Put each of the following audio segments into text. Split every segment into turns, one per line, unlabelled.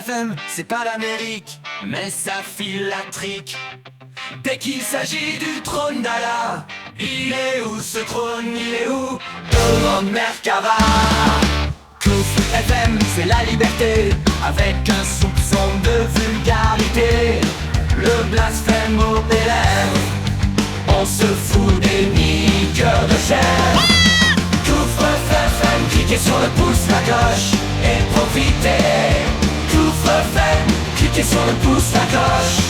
FM, c'est pas l'Amérique, mais ça file la trique. Dès qu'il s'agit du trône d'Allah, il est où ce trône, il est où? Demande Merkava. Kouf FM, c'est la liberté, avec un soupçon de vulgarité. Le blasphème aux lèvres, on se fout des niqueurs de chair. Kouf FM, cliquez sur le pouce, la cloche et profitez. Kouf FM, cliquez sur le pouce, la cloche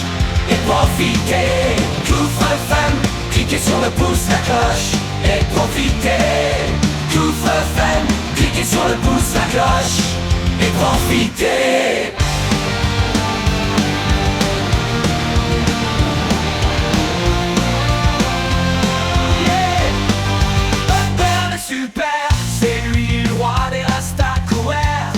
et profitez. Kouf FM, cliquez sur le pouce, la cloche et profitez. Kouf FM, cliquez sur le pouce, la cloche et profitez. Super, c'est lui le roi des rastaquouères.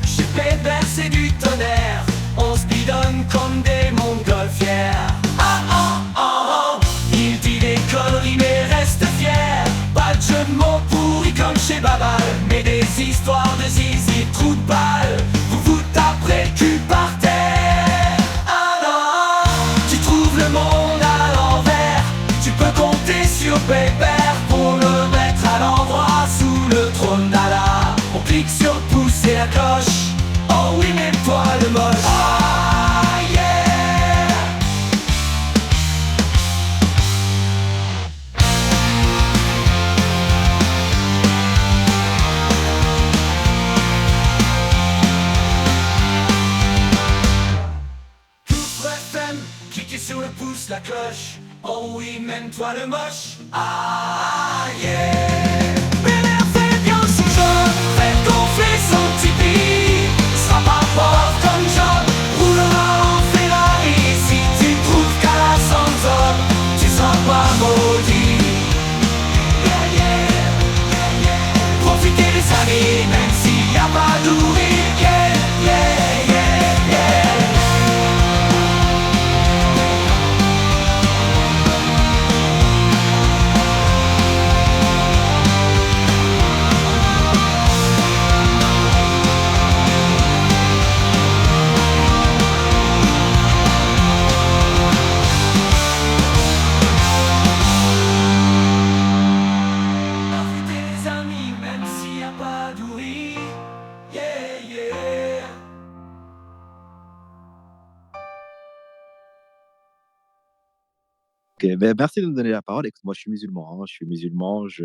Chez Pébert c'est du tonnerre, on se bidonne comme des montgolfières. Ah ah ah ah, il dit des conneries mais reste fier. Pas de jeu de mots pourris comme chez Babal, mais des histoires de zizi trou de balle. Vous vous taperez le cul par terre. Ah non, tu trouves le monde à l'envers. Tu peux compter sur Pébert pour le mettre à l'endroit sous le trône d'Allah. On clique sur le pouce et la cloche. Oh oui, mais toi le moche. Ah yeah. Kouf FM, cliquez sur le pouce, la cloche. Oh oui, même toi le moche. Ah yeah. Bel-Air fait bien son jeu, faites gonfler son Tipeee. Sera pas pauvre comme Job, roulera en Ferrari. Si tu trouves qu'à la Sanzone, tu seras pas maudit. Yeah, yeah, yeah, yeah. Profitez les amis, même s'il n'y a pas d'ouvrier. Yeah, yeah, yeah, yeah. Profitez les amis, même s'il n'y a pas d'ouvrier. Yeah, yeah.
Ok, ben, merci de me donner la parole. Écoute, moi, je suis musulman, hein. Je suis musulman, je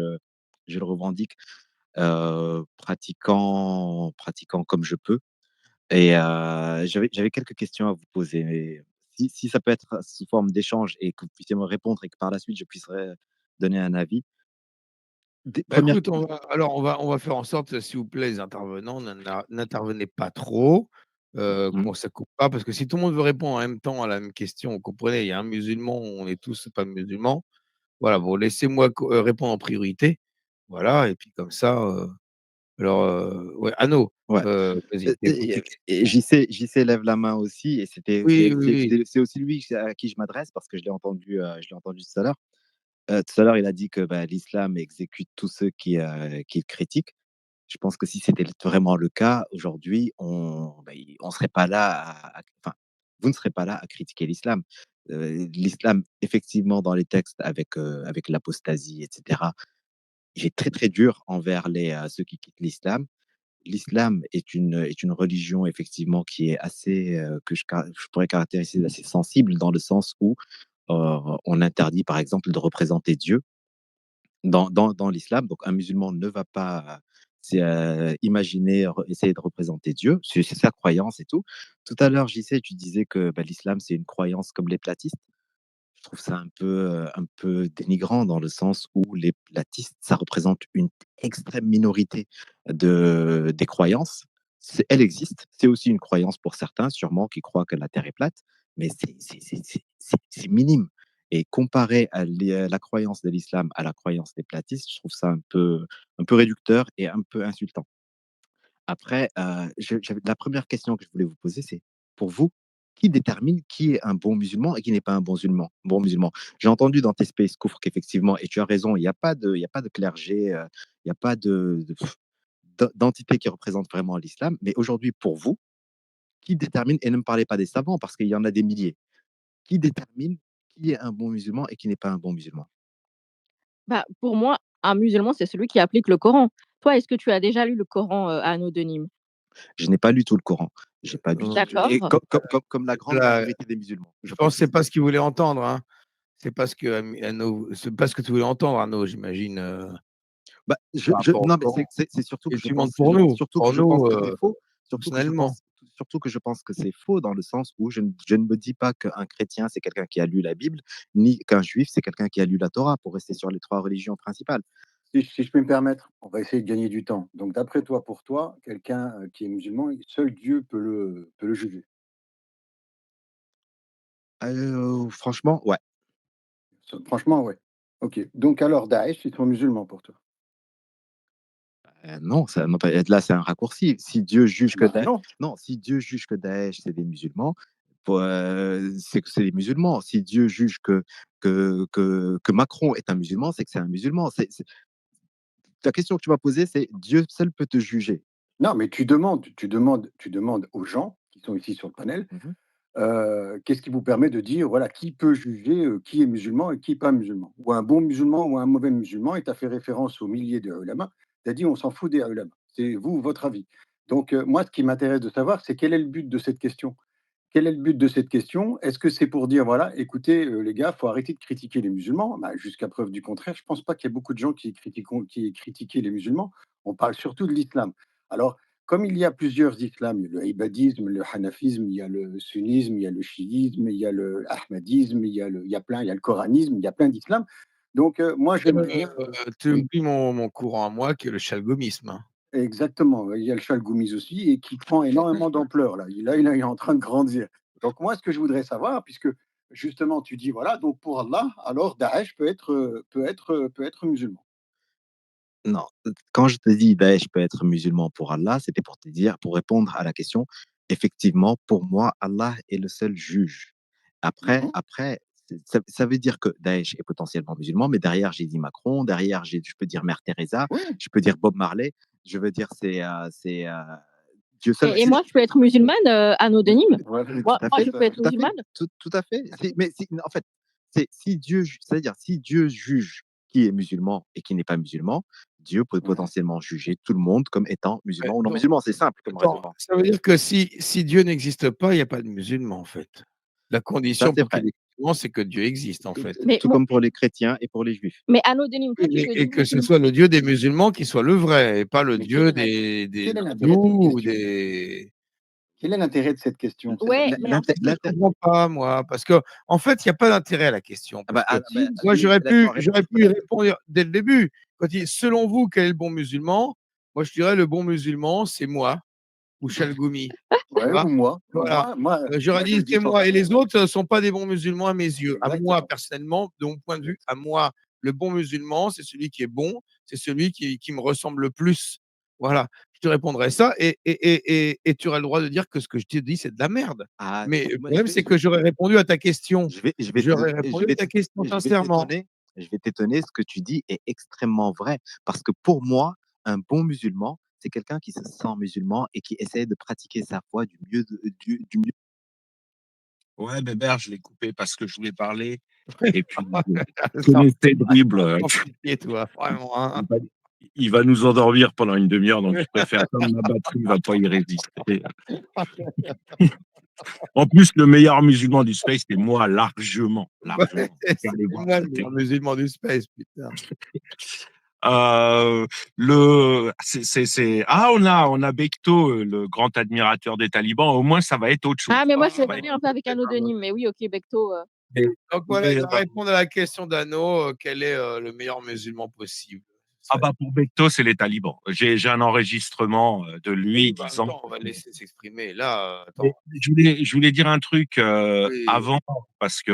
le revendique, pratiquant comme je peux. Et j'avais quelques questions à vous poser. Mais si ça peut être sous forme d'échange et que vous puissiez me répondre et que par la suite je puisse donner un avis.
Bah,
Première.
écoute, on va faire en sorte, s'il vous plaît, les intervenants, n'intervenez pas trop,
Mhm.
qu'on ça coupe pas, parce que si tout le monde veut répondre en même temps à la même question, vous comprenez, il y a un musulman, on est tous pas musulmans. Voilà, bon, laissez-moi répondre en priorité. Voilà, et puis comme ça, alors, ouais, Anno,
Ouais.
vas-y, t'es
Et JC lève la main aussi, et
oui, oui, oui.
c'est aussi lui à qui je m'adresse parce que je l'ai entendu tout à l'heure. Tout à l'heure, il a dit que bah, l'islam exécute tous ceux qui le critiquent. Je pense que si c'était vraiment le cas, aujourd'hui, on serait pas là enfin, vous ne serez pas là à critiquer l'islam. L'islam, effectivement, dans les textes avec l'apostasie, etc., il est très, très dur envers ceux qui quittent l'islam. L'islam est une religion, effectivement, qui est assez, je pourrais caractériser d'assez sensible, dans le sens où on interdit, par exemple, de représenter Dieu dans l'islam. Donc, un musulman ne va pas imaginer, essayer de représenter Dieu. C'est sa croyance et tout. Tout à l'heure, JC, tu disais que bah, l'islam, c'est une croyance comme les platistes. Je trouve ça un peu dénigrant, dans le sens où les platistes, ça représente une extrême minorité des croyances. Elle existe. C'est aussi une croyance pour certains, sûrement, qui croient que la Terre est plate, mais c'est minime. Et comparé la croyance de l'islam à la croyance des platistes, je trouve ça un peu réducteur et un peu insultant. Après, la première question que je voulais vous poser, c'est, pour vous, qui détermine qui est un bon musulman et qui n'est pas un bon musulman? J'ai entendu dans tes space Kufr qu'effectivement, et tu as raison, il y a pas de clergé, il n'y a pas d'entité qui représente vraiment l'islam. Mais aujourd'hui, pour vous, qui détermine, et ne me parlez pas des savants, parce qu'il y en a des milliers, qui détermine qui est un bon musulman et qui n'est pas un bon musulman?
Bah, pour moi, un musulman, c'est celui qui applique le Coran. Toi, est-ce que tu as déjà lu le Coran, anonyme?
Je n'ai pas lu tout le Coran. J'ai pas du tout. Et
D'accord.
comme la grande
Là,
majorité des musulmans,
je
je
pense
pense
que c'est
aussi.
pas ce qu'il voulait entendre, hein. C'est pas ce que tu voulais entendre, Arnaud, j'imagine,
Bah,
par rapport au
non, mais
Coran.
c'est surtout
Et
que
je demande pour
je pense
nous,
que c'est faux,
personnellement.
surtout que je pense que c'est faux dans le sens où je ne me dis pas qu'un chrétien, c'est quelqu'un qui a lu la Bible, ni qu'un juif, c'est quelqu'un qui a lu la Torah, pour rester sur les 3 religions principales.
Si je peux me permettre, on va essayer de gagner du temps. Donc d'après toi, pour toi, quelqu'un, qui est musulman, seul Dieu peut le juger?
Franchement, ouais.
Franchement, ouais. OK. Donc alors Daesh, ils sont musulmans pour toi?
Non, ça non pas là, c'est un raccourci. Si Dieu juge que
Ben
Daesh
non.
non, si Dieu juge que Daesh, c'est des musulmans, c'est que c'est des musulmans. Si Dieu juge que Macron est un musulman, c'est que c'est un musulman. La question que tu m'as posée, c'est Dieu seul peut te juger.
Non, mais tu demandes aux gens qui sont ici sur le panel,
Mmh.
qu'est-ce qui vous permet de dire, voilà, qui peut juger, qui est musulman et qui est pas musulman? Ou un bon musulman ou un mauvais musulman, et tu as fait référence aux milliers de ulama. Tu as dit: «On s'en fout des ulama». C'est vous, votre avis. Donc moi, ce qui m'intéresse de savoir, c'est quel est le but de cette question? Quel est le but de cette question? Est-ce que c'est pour dire, voilà, écoutez, les gars, faut arrêter de critiquer les musulmans? Bah, jusqu'à preuve du contraire, je pense pas qu'il y ait beaucoup de gens qui aient critiqué les musulmans. On parle surtout de l'islam. Alors, comme il y a plusieurs islams, il y a le ibadisme, le hanafisme, il y a le sunnisme, il y a le chiisme, il y a le ahmadisme, il y a le coranisme, il y a plein d'islam. Donc, moi, j'aimerais bien,
Tu
oui.
oublies mon courant à moi qui est le chalgomisme, hein.
Exactement, il y a le chalgoumis aussi et qui prend énormément d'ampleur là. Il est en train de grandir. Donc moi, ce que je voudrais savoir, puisque justement tu dis voilà, donc pour Allah, alors Daesh peut être musulman.
Non, quand je te dis Daesh peut être musulman pour Allah, c'était pour te dire, pour répondre à la question, effectivement, pour moi, Allah est le seul juge.
Mmh.
Après, ça veut dire que Daesh est potentiellement musulman, mais derrière, j'ai dit Macron, derrière, je peux dire Mère Teresa,
Oui,
je peux dire Bob Marley, je veux dire, Dieu seul.
Et moi, je peux être musulmane, anonyme?
voilà,
Tout
Moi
à
moi,
fait,
je peux être
tout à fait,
musulmane?
tout à fait. En fait, si Dieu, c'est-à-dire si Dieu juge qui est musulman et qui n'est pas musulman, Dieu peut
ouais.
potentiellement juger tout le monde comme étant
Ouais,
musulman ou non
donc
musulman. C'est simple comme
attends,
raisonnement.
ça veut dire que si Dieu n'existe pas, il y a pas de musulmans, en fait. La
Ça,
condition
c'est
pour qu'il
vrai.
y ait des musulmans, c'est que Dieu existe, en fait.
Mais
Tout
moi
comme pour les chrétiens et pour les juifs.
mais anonyme, toi, tu
Oui,
peux
et
dire
que ce
musulman.
soit le Dieu des musulmans qui soit le vrai et pas le
Mais quel
Dieu
est l'int
des
quel est l'intérêt de cette
hindous ou
question?
des
Quel est l'intérêt de cette question?
Ouais, mais en fait,
je comprends pas moi, parce qu'en fait, il y a pas d'intérêt à la question parce que
Si,
moi,
si.
j'aurais pu y répondre dès le début. Quand il dit: «Selon vous, quel est le bon musulman?» Moi, je dirais: «Le bon musulman, c'est moi ou Chalgoumi». Tu
Ouais,
vois?
ou moi.
Voilà. J'aurais
Moi je
dit:
le dis
«C'est moi» et
fortement.
les autres, sont pas des bons musulmans à mes yeux. À moi,
Exactement,
personnellement, de mon point de vue,
exact
à moi, le bon musulman, c'est celui qui est bon, c'est celui qui me ressemble le plus. Voilà. Je te répondrais ça et tu aurais le droit de dire que ce que je t'ai dit, c'est de la merde.
Ah,
Mais le
moi,
problème, c'est que j'aurais répondu à ta question. J'aurais
je
répondu à
vais,
ta question
je vais
sincèrement.
t'étonner. Je vais t'étonner. Ce que tu dis est extrêmement vrai. Parce que pour moi, un bon musulman, c'est quelqu'un qui se sent musulman et qui essaie de pratiquer sa foi du mieux.
Ouais, Bébert, je l'ai coupé parce que je voulais parler. Et puis, tu
Sans
connais tes dribbles.
sans pitié, toi, vraiment, hein.
Il va, il va nous endormir pendant une demi-heure, donc je préfère, comme ma batterie ne va pas y résister. En plus, le meilleur musulman du space, c'est moi, largement. Largement. Faut
C'est
aller voir
moi le
cette
meilleur musulman du space, putain.
Ah, on a Bekto, le grand admirateur des talibans. Au moins, ça va être autre chose.
Ah, mais moi, je
Ça
l'ai
va
connu
être-
un peu avec anonyme, mais oui, OK, Bekto,
Donc voilà, il
Mais,
va répondre à la question d'Anno, quel est, le meilleur musulman possible?
ah bah pour Bekto, c'est les talibans. J'ai un enregistrement de lui
Oui, bah,
disant.
attends, on va le laisser s'exprimer. Là,
Mais
attends.
je voulais dire un truc
Oui,
avant, parce que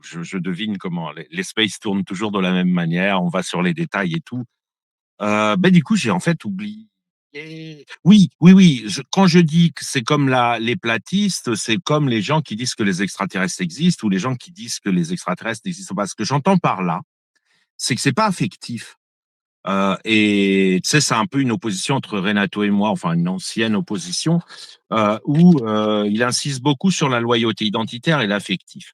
je devine comment les spaces tournent toujours de la même manière, on va sur les détails et tout. Ben du coup, j'ai en fait oublié. Oui, oui, oui. Quand je dis que c'est comme les platistes, c'est comme les gens qui disent que les extraterrestres existent ou les gens qui disent que les extraterrestres n'existent pas. Ce que j'entends par là, c'est que c'est pas affectif. Et tu sais, c'est un peu une opposition entre Renato et moi, enfin une ancienne opposition, où il insiste beaucoup sur la loyauté identitaire et l'affectif.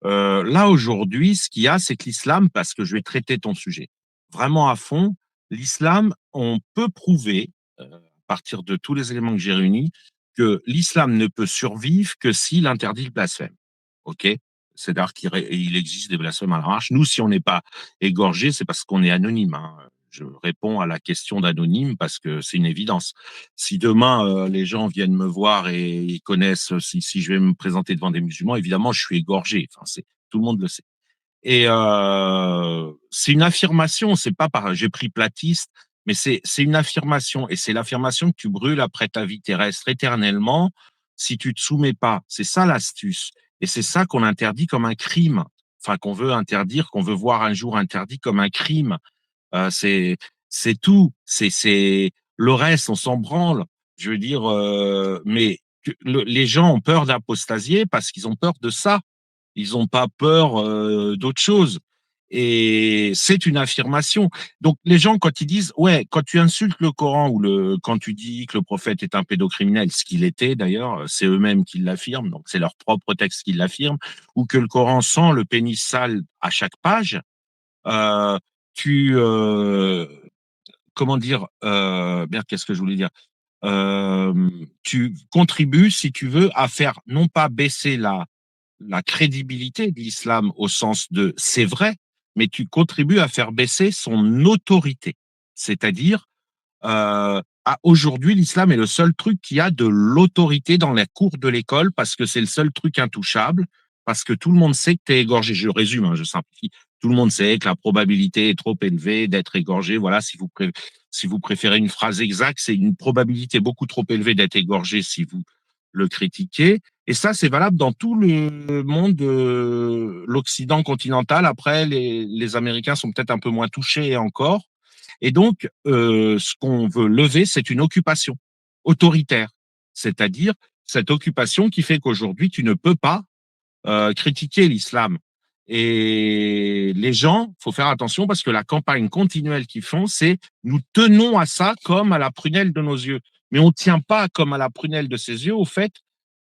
Là, aujourd'hui, ce qu'il y a, c'est que l'islam, parce que je vais traiter ton sujet vraiment à fond, l'islam, on peut prouver, à partir de tous les éléments que j'ai réunis, que l'islam ne peut survivre que s'il interdit le blasphème. OK? C'est-à-dire qu'il existe des blasphèmes à la marche. Nous, si on n'est pas égorgé, c'est parce qu'on est anonyme, hein. Je réponds à la question d'anonyme parce que c'est une évidence. Si demain, les gens viennent me voir et ils connaissent, si je vais me présenter devant des musulmans, évidemment, je suis égorgé. Enfin, tout le monde le sait. Et c'est une affirmation, c'est pas par j'ai pris platiste, mais c'est une affirmation. Et c'est l'affirmation que tu brûles après ta vie terrestre éternellement si tu te soumets pas. C'est ça l'astuce. Et c'est ça qu'on interdit comme un crime. Enfin, qu'on veut interdire, qu'on veut voir un jour interdit comme un crime. C'est tout. C'est le reste, on s'en branle. Je veux dire, mais les gens ont peur d'apostasier parce qu'ils ont peur de ça. Ils n'ont pas peur d'autre chose. Et c'est une affirmation. Donc les gens, quand ils disent, ouais, quand tu insultes le Coran ou quand tu dis que le prophète est un pédocriminel, ce qu'il était d'ailleurs, c'est eux-mêmes qui l'affirment, donc c'est leur propre texte qui l'affirme, ou que le Coran sent le pénis sale à chaque page, euh, tu, comment dire, merde, qu'est-ce que je voulais dire? Tu contribues, si tu veux, à faire non pas baisser la crédibilité de l'islam au sens de c'est vrai, mais tu contribues à faire baisser son autorité. C'est-à-dire, aujourd'hui, l'islam est le seul truc qui a de l'autorité dans la cour de l'école parce que c'est le seul truc intouchable, parce que tout le monde sait que tu es égorgé. Je résume, hein, je simplifie. Tout le monde sait que la probabilité est trop élevée d'être égorgé. Voilà, si vous préférez une phrase exacte, c'est une probabilité beaucoup trop élevée d'être égorgé si vous le critiquez. Et ça, c'est valable dans tout le monde de l'Occident continental. Après, les Américains sont peut-être un peu moins touchés encore. Et donc, ce qu'on veut lever, c'est une occupation autoritaire. C'est-à-dire cette occupation qui fait qu'aujourd'hui, tu ne peux pas critiquer l'islam. Et les gens, faut faire attention parce que la campagne continuelle qu'ils font, c'est nous tenons à ça comme à la prunelle de nos yeux. Mais on ne tient pas comme à la prunelle de ses yeux au fait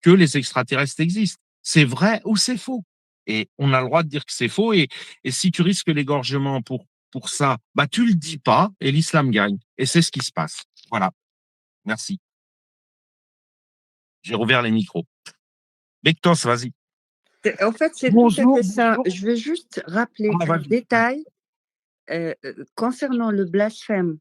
que les extraterrestres existent. C'est vrai ou c'est faux. Et on a le droit de dire que c'est faux. Et si tu risques l'égorgement pour ça, bah tu le dis pas et l'islam gagne. Et c'est ce qui se passe. Voilà. Merci. J'ai rouvert les micros. Bektos, vas-y.
En fait, c'est tout à
Bonjour,
fait ça.
bonjour.
Je veux juste rappeler
Ah,
un
vas-y.
détail concernant le blasphème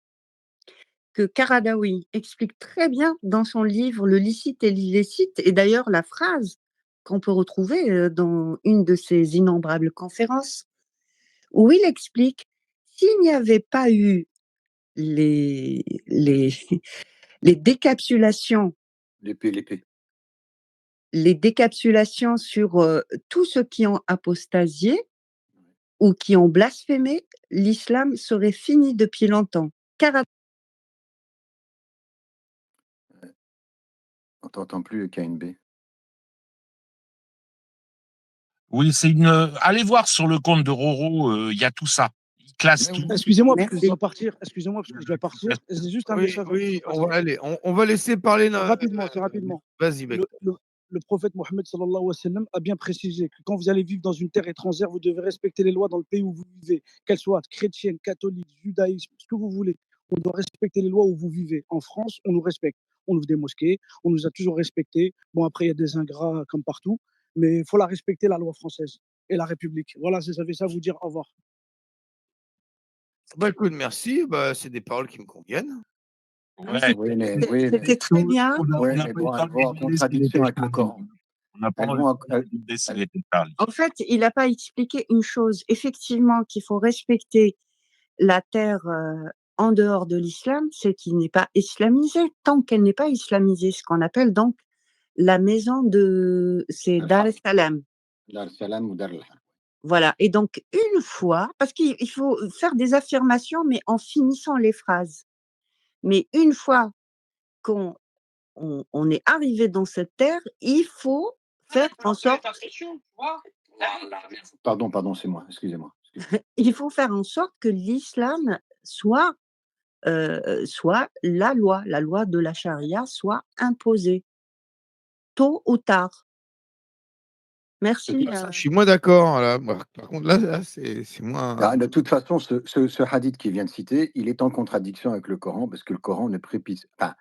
que Karadawi explique très bien dans son livre Le licite et l'illicite. Et d'ailleurs, la phrase qu'on peut retrouver dans une de ses innombrables conférences, où il explique s'il n'y avait pas eu les, les, les décapsulations,
L'épée.
les décapsulations sur tous ceux qui ont apostasié ou qui ont blasphémé, l'islam serait fini depuis longtemps.
On t'entend plus, KNB.
Oui, allez voir sur le compte de Roro, il y a tout ça. Il classe tout.
Excusez-moi parce que je
Merci.
dois partir. Excusez-moi parce que je dois partir. C'est juste un
Oui,
message.
oui, on va laisser parler.
C'est rapidement.
Vas-y, mec.
Le prophète Mohammed sallallahu alayhi wa sallam a bien précisé que quand vous allez vivre dans une terre étrangère, vous devez respecter les lois dans le pays où vous vivez, qu'elles soient chrétiennes, catholiques, judaïsme, ce que vous voulez. On doit respecter les lois où vous vivez. En France, on nous respecte. On ouvre des mosquées, on nous a toujours respectés. Bon, après, il y a des ingrats comme partout, mais il faut la respecter, la loi française et la République. Voilà, j'avais ça à vous dire. Au revoir.
Bah, écoute, merci. Bah, c'est des paroles qui me conviennent.
Ouais.
Oui, mais
C'était très bien.
Ouais, mais bon, elles vont en contradiction avec le Coran.
On n'a pas
Elles
envie
vont
de demander s'il était parlé.
En fait, il n'a pas expliqué une chose. Effectivement, qu'il faut respecter la terre en dehors de l'islam, c'est qu'il n'est pas islamisé. Tant qu'elle n'est pas islamisée, ce qu'on appelle donc la maison de... C'est Dar es Salaam.
Dar es Salaam ou Dar el Harb.
Voilà. Et donc, une fois, parce qu'il faut faire des affirmations, mais en finissant les phrases. Mais une fois qu'on on est arrivé dans cette terre, il faut faire en sorte...
Pardon, c'est moi. Excusez-moi.
Il faut faire en sorte que l'islam soit, soit la loi de la charia soit imposée, tôt ou tard. Merci,
Ah, ça, je suis moins d'accord, là. Moi, par contre, là, c'est moins.
Ah, de toute façon, ce hadith qu'il vient de citer, il est en contradiction avec le Coran parce que le Coran ne précise enfin,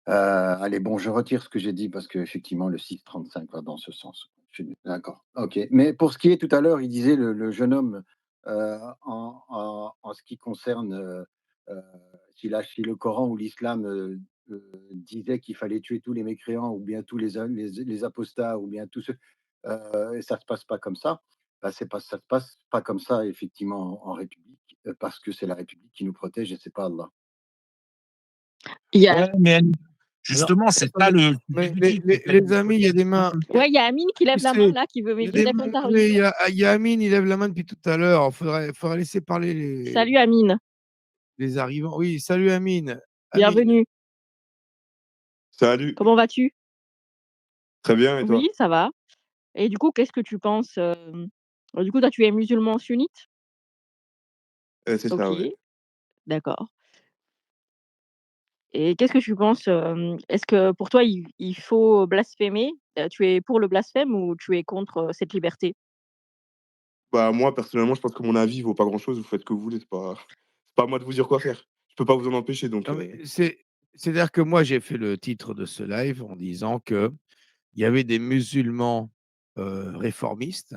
allez, bon, je retire ce que j'ai dit parce qu'effectivement, le 6,35 va dans ce sens. Je suis d'accord. OK. Mais pour ce qui est tout à l'heure, il disait le jeune homme, en ce qui concerne, heu, si le Coran ou l'islam, disait qu'il fallait tuer tous les mécréants ou bien tous les apostats ou bien tous ceux, et ça se passe pas comme ça. Bah, ça se passe pas comme ça effectivement en République, parce que c'est la République qui nous protège et c'est pas Allah.
Il y a
Ouais, mais
Alors,
justement, c'est ça
attendez,
le
mais
difficile, c'est qu'elle
les
nous
amis, il y a
protège
des
pas
mains.
tout le temps.
ouais, il y a Amine qui
Tu
lève la main
sais,
là, qui veut
il y a
qui
des
répondre à
mais
lui.
il y a Amine, il lève la main depuis tout à l'heure. Faudrait laisser parler
Salut Amine,
les arrivants. Oui, salut Amine. Amine,
bienvenue.
Salut,
Comment vas-tu?
très bien et toi?
Oui, ça va. Et du coup, qu'est-ce que tu penses, du coup, toi, tu es musulman sunnite?
C'est ça, ouais.
OK, d'accord. Et qu'est-ce que tu penses, est-ce que pour toi, il faut blasphémer? Tu es pour le blasphème ou tu es contre, cette liberté?
Bah, moi, personnellement, je pense que mon avis vaut pas grand-chose, vous faites ce que vous voulez, c'est pas à moi de vous dire quoi faire. Je peux pas vous en empêcher donc
non mais c'est-à-dire que moi, j'ai fait le titre de ce live en disant qu'il y avait des musulmans, réformistes.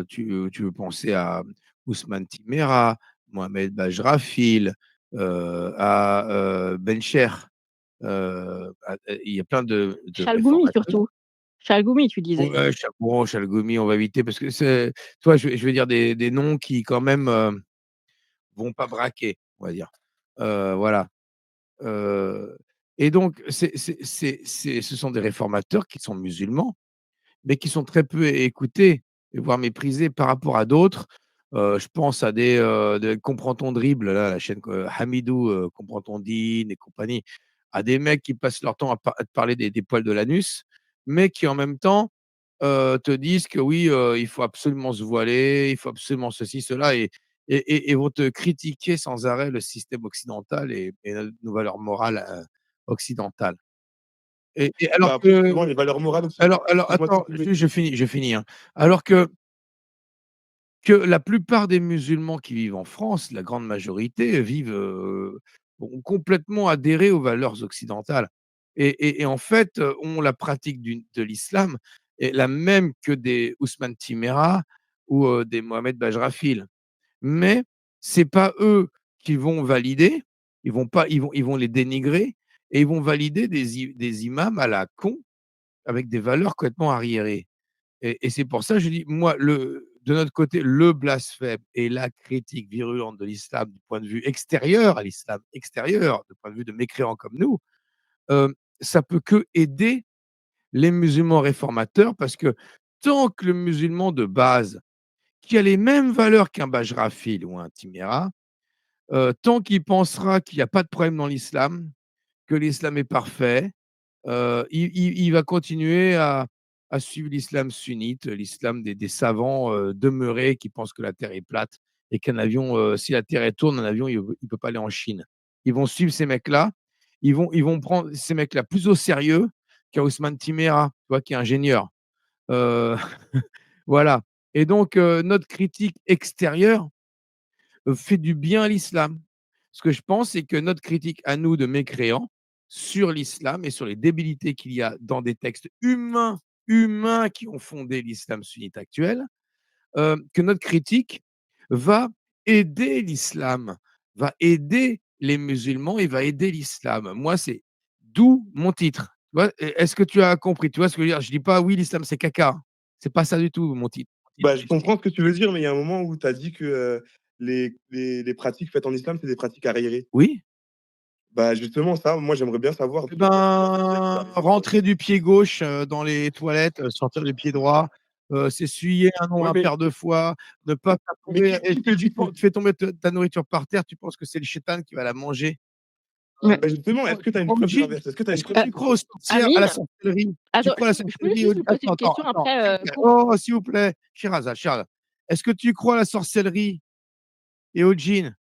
Tu veux penser à Ousmane Timéra, Mohamed Bajrafil, à, Bencher, il y a plein de
Chalgoumi
réformateurs.
surtout. Chalgoumi, tu disais?
Ouais, Chalgoumi, on va éviter parce que c'est je vais dire des noms qui quand même, vont pas braquer, on va dire. Voilà, heu et donc ce sont des réformateurs qui sont musulmans, mais qui sont très peu écoutés et voire méprisés par rapport à d'autres. Je pense à des Comprends ton dribble, là, la chaîne Hamidou, Comprends ton dîne et compagnie, à des mecs qui passent leur temps à te parler des poils de l'anus, mais qui en même temps, te disent que oui, il faut absolument se voiler, il faut absolument ceci, cela et vont te critiquer sans arrêt le système occidental et nos valeurs morales, occidentales et alors
bah, après
que
justement les valeurs morales
alors
excuse-moi de te
attends,
couper.
juste je finis, hein. Alors que la plupart des musulmans qui vivent en France, la grande majorité, vivent, ont complètement adhéré aux valeurs occidentales et en fait, ont la pratique de l'islam est la même que des Ousmane Timéra ou, des Mohamed Bajrafil. Mais c'est pas eux qui vont valider, ils vont les dénigrer et ils vont valider des imams à la con, avec des valeurs complètement arriérées. Et c'est pour ça, que je dis, moi, de notre côté, le blasphème et la critique virulente de l'islam du point de vue extérieur à l'islam, extérieur, du point de vue de mécréants comme nous, ça peut que aider les musulmans réformateurs parce que tant que le musulman de base, qui a les mêmes valeurs qu'un Bajrafil ou un Timéra, tant qu'il pensera qu'il y a pas de problème dans l'islam, que l'islam est parfait, il va continuer à suivre l'islam sunnite, l'islam des savants, demeurés qui pensent que la terre est plate et qu'un avion, si la terre elle tourne, un avion il peut pas aller en Chine. Ils vont suivre ces mecs-là, ils vont prendre ces mecs-là plus au sérieux qu'un Ousmane Timéra, tu vois, qui est ingénieur. Heu, voilà et donc notre critique extérieure, fait du bien à l'islam. Ce que je pense, c'est que notre critique à nous de mécréants sur l'islam et sur les débilités qu'il y a dans des textes humains qui ont fondé l'islam sunnite actuel, que notre critique va aider l'islam, va aider les musulmans et va aider l'islam. Moi, c'est d'où mon titre. Tu vois? Est-ce que tu as compris? Tu vois ce que je veux dire? Je dis pas: «Oui, l'islam, c'est caca». C'est pas ça du tout mon titre. Mon titre,
Bah, je comprends ce que tu veux dire, mais il y a un moment où tu as dit que, les pratiques faites en islam, c'est des pratiques arriérées.
oui?
Bah, justement ça, moi j'aimerais bien savoir
Eh
si toi tu considères que c'est
ben,
arriéré ou pas.
rentrer du pied gauche, dans les toilettes, sortir du pied droit, s'essuyer un
Ouais,
nombre
mais
impair de fois, ne pas faire
mais
tomber et
qui te dit que
tu fais tomber te ta nourriture par terre, tu penses que c'est le shétan qui va la manger.
Ouais.
bah, justement, est-ce que tu as une
Crois au
preuve de
djinn?
l'inverse? Est-ce que tu as une
Est-ce que
preuve
Heu,
tu crois aux sorcières, à la
Amine,
sorcellerie? Tu
attends,
crois à la
je peux
sorcellerie
juste te poser une
attends,
question
attends,
après,
s'il vous plaît.
pour
Oh, s'il vous plaît, Sherazade, est-ce que tu crois à la sorcellerie et aux djinns?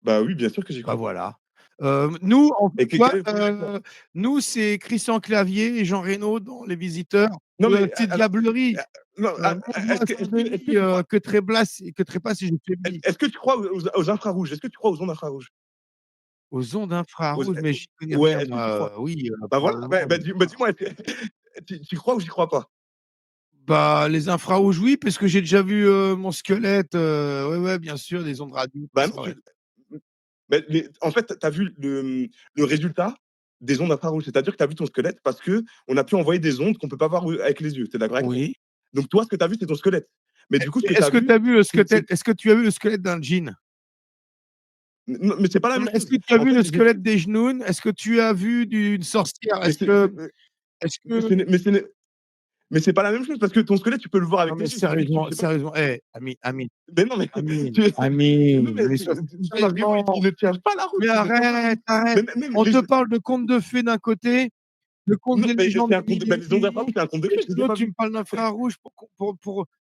Bah oui, bien sûr que j'y
Bah
crois.
voilà. Nous, en fait,
Et
tu vois,
quel est le problème avec ça?
nous, c'est Christian Clavier et Jean Reno dans Les Visiteurs,
Non, mais
c'est
alors,
Diablerie.
non,
Moi, je vois
est-ce que
Saint-Denis,
tu crois
que trépasse et je faiblis.
est-ce que tu crois aux infrarouges? Est-ce que tu crois aux ondes infrarouges?
Aux ondes
Aux
infrarouges, mais j'y connais
Ouais,
rien
est-ce que tu crois?
moi, oui,
Bah voilà,
probablement, mais
dis-moi, tu y crois ou j'y crois pas?
bah, les infrarouges, oui, parce que j'ai déjà vu, mon squelette, ouais, ouais, bien sûr, des ondes radio, tout
Bah non,
ça, ouais.
mais en fait, tu as vu le résultat des ondes infrarouges, c'est-à-dire que tu as vu ton squelette parce qu'on a pu envoyer des ondes qu'on peut pas voir avec les yeux. Tu es d'accord avec moi?
Oui.
Donc toi, ce que tu as vu, c'est ton squelette. Mais du coup, ce
Et
que tu as vu, c'est
est-ce que tu as vu le squelette d'un djinn?
non, mais c'est pas la
Non,
même
mais est-ce
chose.
que tu as
En
vu
fait,
le
j'ai vu
squelette des Jnoun? Est-ce que tu as vu d'une sorcière?
mais
Est-ce
mais
que
ce n'est mais ce n'est mais c'est pas la même chose parce que ton squelette, tu peux le voir
non,
avec tes
mais
yeux. Il suffit que tu je sais pas.
sérieusement, Amine,
Mais non, mais
Amine,
tu mais non,
Amine,
mais
mais
ton argument, il
sérieusement,
ne tient pas la route,
mais
il ne tient pas la
arrête,
route.
arrête.
Même
On
les
te parle de contes de fées d'un côté, de contes
non,
des
mais
légendes
c'est un
des
conte
mille
bah,
et
les
une
ondes infrarouges,
nuits
c'est un conte de
et
fées, je
de
les ai
l'autre,
pas
tu
vus.
me parles d'infrarouge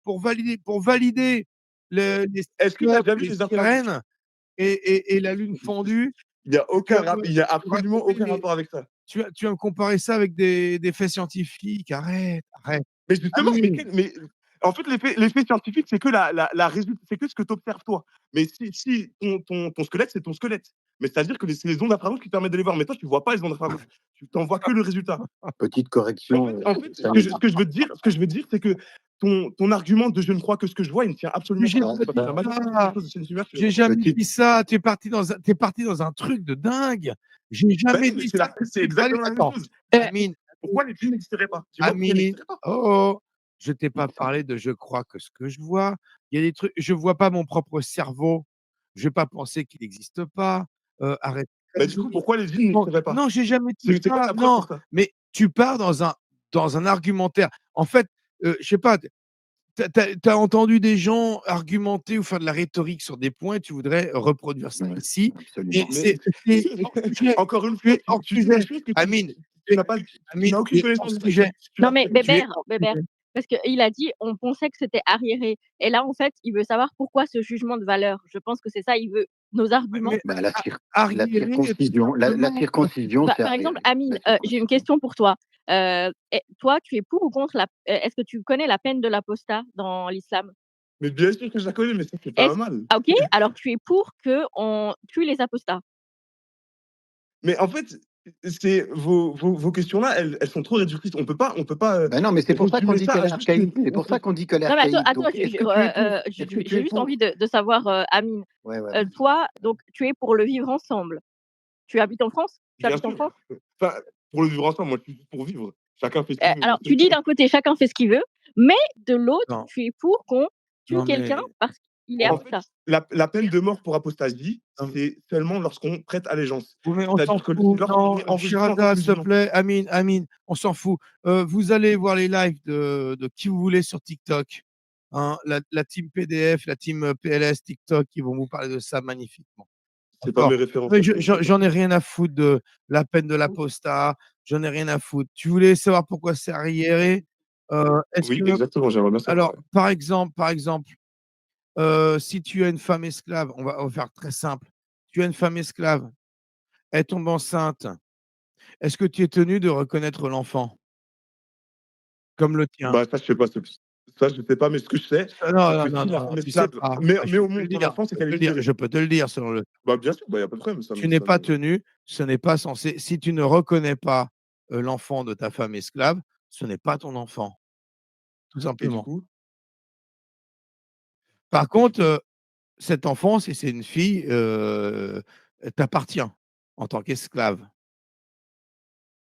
pour valider les
Est-ce que tu as
cyclopes,
déjà vu
les
les infrarouges?
sirènes et la lune fondue.
Il y a
Tu
absolument
racontais
aucun rapport avec ça.
tu vas me comparer ça avec des faits scientifiques. Arrête, arrête.
Mais justement,
Amine,
mais en fait, l'effet scientifique, c'est que la c'est que ce que tu observes toi. Mais si ton squelette, c'est ton squelette. Mais c'est-à-dire que c'est les ondes infrarouges qui te permettent de les voir. Mais toi, tu vois pas les ondes infrarouges. Tu n'en vois que le résultat.
Petite
En
correction,
fait,
Samy.
ce que je veux te dire, c'est que ton argument de je ne crois que ce que je vois, il ne tient
mais
absolument pas
j'ai
la
pas
route parce que
dit
la majeure partie des
ça.
choses de cet univers, tu les
J'ai
vois pas.
jamais
Petite
dit ça. Tu es parti dans un truc de dingue. J'ai
Ben
jamais
non, mais
dit ça.
c'est
Il fallait
exactement la même
attends,
chose.
Amine,
Pourquoi les films n'existeraient pas? Tu vois pourquoi ils
Amine,
n'existeraient pas?
oh, oh, je t'ai pas parlé de je crois que ce que je vois. Il y a des trucs je vois pas mon propre cerveau. Je vais pas penser qu'il n'existe pas. Arrête tes
Bah, du coup,
conneries.
pourquoi les films
Non,
n'existeraient pas?
non, j'ai jamais dit
C'est quoi
ça.
ta preuve
Non,
pour ça?
mais tu pars dans un argumentaire. En fait, je sais pas, tu as entendu des gens argumenter ou faire de la rhétorique sur des points, tu voudrais reproduire ça
ouais,
ici, mais
absolument.
Mais
c'est hors sujet.
encore une
Tu
fois,
es hors
tu dis des
sujet.
choses que
Amine,
tu n'as pas tu
Amine,
n'as
tu
aucune
es hors
connaissance dessus.
sujet.
Tu
Non
as
mais
Tu es
Bébert,
hors
Bébert,
sujet.
parce qu'il a dit: «On pensait que c'était arriéré» et là, en fait, il veut savoir pourquoi ce jugement de valeur. Je pense que c'est ça, il veut nos arguments.
Mais
Bah, la
arriéré, tout
circoncision, la
simplement.
circoncision,
Bah,
c'est
par exemple,
arriéré.
Amine,
La
j'ai une
circoncision.
question pour toi. Toi, tu es pour ou contre est-ce que tu connais la peine de l'apostat dans l'islam?
mais bien sûr que je la connais, mais ça, c'est pas un
Est-ce
mal.
OK, alors tu es pour qu'on tue les apostats?
Mais en fait, c'est vos questions-là, elles sont trop réductrices. On peut pas,
Bah non, mais c'est pour ça qu'on
résumer
dit
ça
qu'elle
à
est
juste une
archaïque. C'est pour ça qu'on dit qu'elle est
Non, mais attends,
archaïque.
attends,
Donc, est-ce que tu es pour? Est-ce que tu
j'ai
es
juste
pour?
envie de savoir, Amine,
Ouais, ouais, vas-y.
toi, donc tu es pour le vivre ensemble. Tu habites en France? Tu
bien
habites en
sûr.
France?
Enfin, pour le vivre ensemble, moi, je suis juste pour vivre. Chacun fait ce qu'il veut.
Alors tu dis d'un côté chacun fait ce qu'il veut, mais de l'autre,
Non,
tu es pour qu'on tue
non
quelqu'un
mais
parce qu'il est
En
non,
fait,
apostat.
la peine de mort pour apostasie,
non,
c'est seulement lorsqu'on prête allégeance.
oui, mais on s'en
C'est-à-dire que c'est
fout.
lorsqu'on
Non,
est enregistré en tant que
Sherazade, s'il te
musulman.
plaît, Amine, on s'en fout. Vous allez voir les lives de qui vous voulez sur TikTok, hein, la team PDF, la team, PLS TikTok, ils vont vous parler de ça magnifiquement.
C'est pas
D'accord?
mes références
Mais
personnelles, c'est pas
j'en
ça.
ai rien à foutre de la peine de l'apostat, j'en ai rien à foutre. Tu voulais savoir pourquoi c'est arriéré? Est-ce
Oui,
que
exactement, j'aimerais bien savoir,
alors,
ouais.
par exemple, si tu as une femme esclave, on va faire très simple. Tu as une femme esclave, elle tombe enceinte, est-ce que tu es tenu de reconnaître l'enfant comme le tien?
Bah, ça, je sais pas, ça, je sais pas, mais ce que je sais,
Non,
c'est
non,
que
non,
si la
non,
femme
tu sais
esclave
pas. Bah,
met
je
au
peux te
monde
le
son
dire,
enfant, c'est qu'elle est libérée.
je peux te le dire selon le
Bah, bien sûr, bah, il y a pas de problème,
tu n'es
ça
pas
ne
tenu, ce n'est pas censé si tu ne reconnais pas, l'enfant de ta femme esclave, ce n'est pas ton enfant, tout
et du
simplement.
coup
Par
et du
contre,
coup?
cet enfant, si c'est une fille, t'appartient en tant qu'esclave.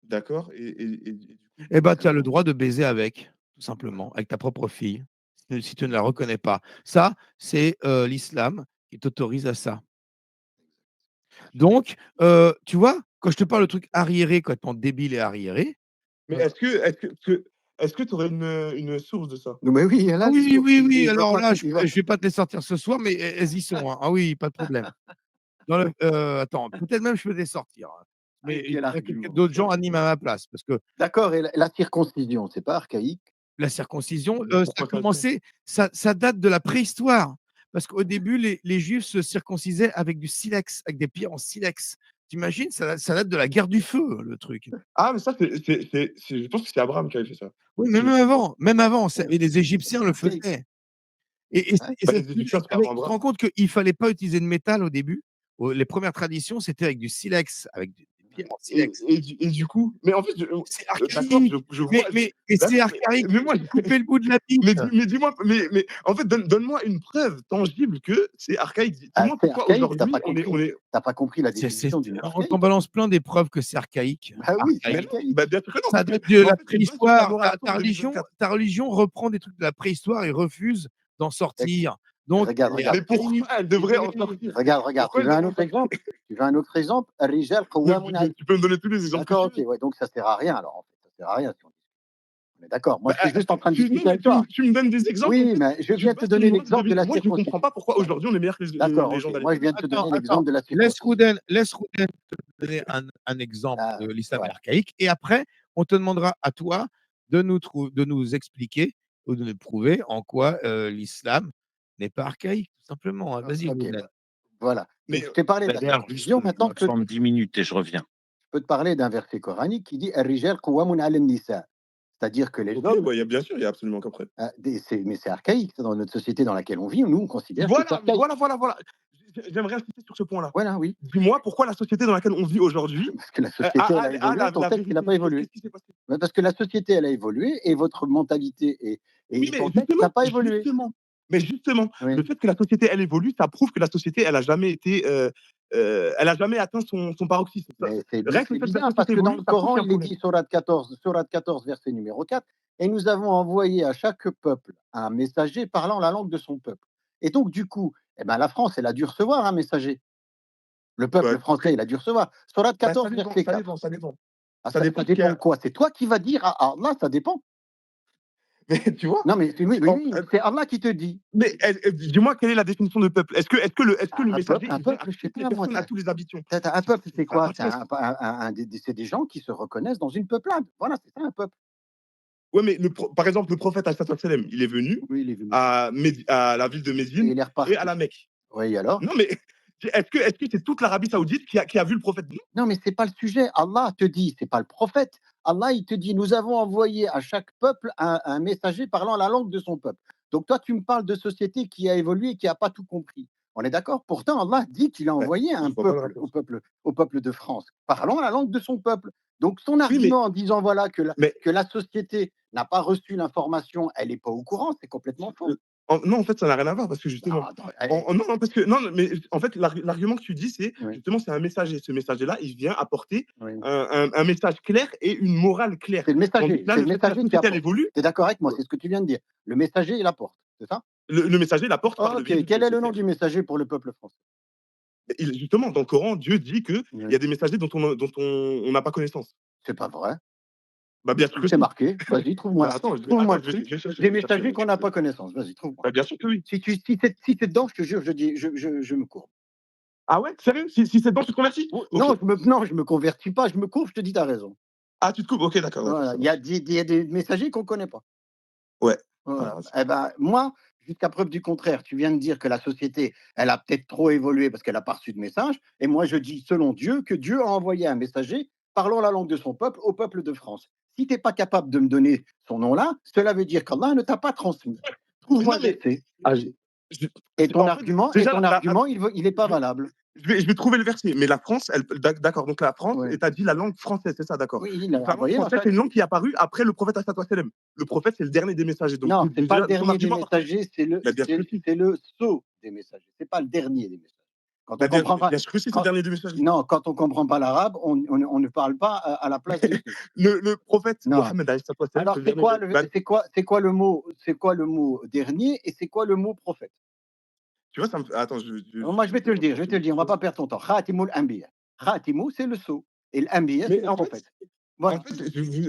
D'accord et du coup,
Eh ben, tu as le
alors?
droit de baiser avec, tout simplement, avec ta propre fille, si tu ne la reconnais pas. Ça, c'est, l'islam qui t'autorise à ça. Donc, tu vois, quand je te parle de trucs arriérés, complètement débiles et arriérés,
Mais
heu
est-ce que tu aurais une source de ça?
Non, mais oui, elle a des
oui,
sources.
oui, oui,
Il va
alors
pas
là,
te il va
je vais pas te les sortir ce soir, mais elles y sont, hein. Ah oui, pas de problème. Attends, peut-être même je peux te les sortir, hein, mais il
quel
faudrait que
argument,
d'autres
quel
gens animent
argument.
à ma place parce que
D'accord, et la circoncision, c'est pas archaïque?
la circoncision,
Mais
ça a
pourquoi ça le serait?
commencé ça date de la préhistoire parce qu'au début, les Juifs se circoncisaient avec du silex, avec des pierres en silex. T'imagines, ça date de la guerre du feu, le truc.
Ah, mais ça, je pense que c'est Abraham qui avait fait ça.
Oui, mais même avant, et les Égyptiens le
Ok.
faisaient. Et
Ouais.
ça
Bah, les Égyptiens, c'est pas
tu
avant
te
Abraham.
rends compte qu'il fallait pas utiliser de métal au début? Les premières traditions, c'était avec du silex, avec des pierres en silex.
Et du coup, mais en fait,
C'est
d'accord,
archaïque,
je vois,
mais c'est
d'accord,
archaïque
mais
de
moi,
couper le bout de la bite.
mais dis-moi, mais en fait, donne-moi une preuve tangible que c'est archaïque.
Ah,
Dis-moi
c'est
pourquoi
archaïque, t'as
aujourd'hui
pas compris. T'as pas compris la définition d'une
On
archaïque.
t'en balance plein des preuves que c'est archaïque.
Bah oui, c'est
Mais
Archaïque.
non,
archaïque.
bah bien sûr que non,
Ça
parce que
date de
en
la
fait, tu te bases sur la
préhistoire.
morale en 2024.
Ta religion reprend des trucs de la préhistoire et refuse d'en sortir. Donc,
Regarde,
elle est
regarde.
Mais pourquoi elle devrait en sortir?
Regarde.
Pourquoi
Tu
elle
veux un
devrait en
autre exemple?
sortir?
Tu veux un autre exemple? الرجال
Mais
قوامون على-
tu peux me donner tous les exemples que
D'accord,
tu
ok.
veux.
Ouais, donc ça sert à rien alors. En fait. Ça sert à rien si on discute. On est d'accord. Moi,
Bah,
je suis juste en train de
non,
discuter
mais
avec toi.
tu me donnes des exemples, en
Oui,
fait.
mais je
Je
viens
me
de te
base sur
donner
une mauvaise
l'exemple de la
Moi, je ne comprends pas pourquoi
circoncision.
aujourd'hui on est meilleur que
D'accord,
les gens
ok.
d'à
Moi, je
l'époque.
viens de te donner
attends,
l'exemple de la
laisse
circoncision.
Rouden te donner un exemple
Ah,
de l'islam
voilà.
archaïque et après, on te demandera à toi de nous expliquer ou de nous prouver en quoi l'islam n'est pas archaïque, tout simplement. Vas-y,
Ok,
Rouden.
bah, voilà.
Mais
Donc, je t'ai parlé de la
D'ailleurs, juste,
circoncision.
je
Maintenant,
m'absente 10 minutes et je reviens.
je peux te parler d'un verset coranique qui dit الرجال قوامون على النساء. C'est-à-dire que les
OK,
hommes,
bah, bien sûr, il y a absolument aucun problème.
mais c'est archaïque ça, dans notre société dans laquelle on vit. Nous, on considère que c'est archaïque.
Voilà. J'aimerais insister sur ce point-là.
Voilà, oui.
Dis-moi pourquoi la société dans laquelle on vit aujourd'hui
Parce que la société, elle a évolué, ton
la
texte, il n'a
vérité
pas
des choses.
évolué.
Qu'est-ce qui s'est passé?
Ouais, parce que la société, elle a évolué et votre mentalité
Oui,
et
mais
ton texte n'a pas évolué.
justement,
Oui.
le fait que la société, elle évolue, ça prouve que la société, elle a jamais été, elle a jamais atteint son paroxysme.
Mais c'est
Rien que le fait que la
bizarre parce
société
que dans
évolue,
le
ça prouve
Coran,
qu'il y a un
il est
problème.
dit, sourate 14, verset numéro 4, et nous avons envoyé à chaque peuple un messager parlant la langue de son peuple. Et donc, du coup, eh ben, la France, elle a dû recevoir un messager. Le peuple
Ouais,
français, il a dû recevoir. Sourate
bah,
14, verset 4.
ça dépend.
Ah,
Ça
ça
dépend de ce qu'il y
dépend
a.
quoi? C'est toi qui vas dire à Allah, ça dépend.
Mais tu vois?
Non, mais oui,
En
c'est Allah qui te dit.
Mais dis-moi quelle est la définition de peuple? Est-ce que le messager,
Un
il vient à
peuple, je sais
toutes les
pas, moi.
personnes, à tous les habitants?
Un peuple, c'est
Ça a
quoi?
pas de sens.
C'est des gens qui se reconnaissent dans une peuplade. Voilà, c'est ça un peuple.
Ouais, mais par exemple, le prophète al-Salam, il est venu
Oui, il est venu.
à la ville de
Et
Médine
il est reparti.
et à la Mecque.
Oui, alors?
Non, mais est-ce que c'est toute l'Arabie Saoudite qui a vu le prophète? Non.
Non, mais c'est pas le sujet. Allah te dit, c'est pas le prophète. Allah, il te dit, nous avons envoyé à chaque peuple un messager parlant la langue de son peuple. Donc toi, tu me parles de société qui a évolué et qui n'a pas tout compris. On est d'accord? Pourtant, Allah dit qu'il a
Ouais,
envoyé
je
un
vois pas le
peuple
rapport.
au peuple de France, parlant la langue de son peuple. Donc son
Oui,
argument en disant voilà
mais
que la société n'a pas reçu l'information, elle n'est pas au courant, c'est complètement faux.
non, en fait, ça n'a rien à voir parce que justement, non, parce que non, mais en fait, l'argument que tu dis, c'est
Oui.
justement, c'est un messager. Ce messager-là, il vient apporter
Oui.
un message clair et une morale claire.
C'est le messager,
Tandis que là,
c'est le
le fait que la
messager qui
société, elle
apporte.
évolue,
Tu es d'accord avec moi? C'est ce que tu viens de dire. Le messager, il apporte, c'est ça?
le messager, il apporte par le
Ok,
biais de
quel
Dieu,
est
c'est
le nom
clair.
du messager pour le peuple français?
Justement, dans le Coran, Dieu dit qu'il
Oui.
y a des messagers dont on n'a pas connaissance.
C'est pas vrai.
Bah, bien sûr que
C'est
si.
marqué. Vas-y, trouve-moi.
Bah, attends,
Trouve-moi le
je vais
truc.
je vais chercher.
Des messagers qu'on n'a pas connaissance. Vas-y, trouve-moi.
Bah, bien sûr que oui.
Si t'es dedans, je te jure, je me courbe.
Ah ouais? Sérieux? Si c'est dedans, tu te convertis?
Oh,
OK.
non, je me convertis pas, je me courbe, je te dis, t'as raison.
Ah, tu te coupes? OK, d'accord,
Voilà.
ça
Il y a
marche.
des messagers qu'on connaît pas.
Ouais.
Voilà.
Ah,
Eh ben, moi, jusqu'à preuve du contraire, tu viens de dire que la société, elle a peut-être trop évolué parce qu'elle a pas reçu de message. Et moi, je dis, selon Dieu, que Dieu a envoyé un messager parlant la langue de son peuple au peuple de France. Si tu n'es pas capable de me donner son nom-là, cela veut dire qu'Allah ne t'a pas transmis. Trouve-moi
non,
le
mais
verset.
je
Et ton
en fait,
argument,
déjà,
il n'est pas valable.
je vais trouver le verset, mais la France, d'accord, donc la France,
Ouais.
et tu as dit la langue française, c'est ça, d'accord.
Oui, il
Donc
a
la langue
envoyé
française, c'est une langue qui est apparue après le prophète al-Salam. Le prophète, c'est le dernier des messagers. Donc,
non, c'est pas le
déjà, ton
dernier des
argument,
messagers,
bah, bien sûr que si.
c'est le sceau des messagers. C'est pas le dernier des messagers. Quand
Bah,
on comprend pas,
bien sûr que si, c'est le dernier des messagers.
non, quand on comprend pas l'arabe, on ne parle pas à la place de Dieu.
Le prophète
Non.
Mohammed,
Alors c'est quoi le mot dernier et c'est quoi le mot prophète?
tu vois, attends,
Moi je vais te le dire, on va pas perdre ton temps. Khatimul Anbiya. Khatimu, c'est le sceau et l'Anbiya, c'est
Mais
le
en fait,
prophète. Voilà.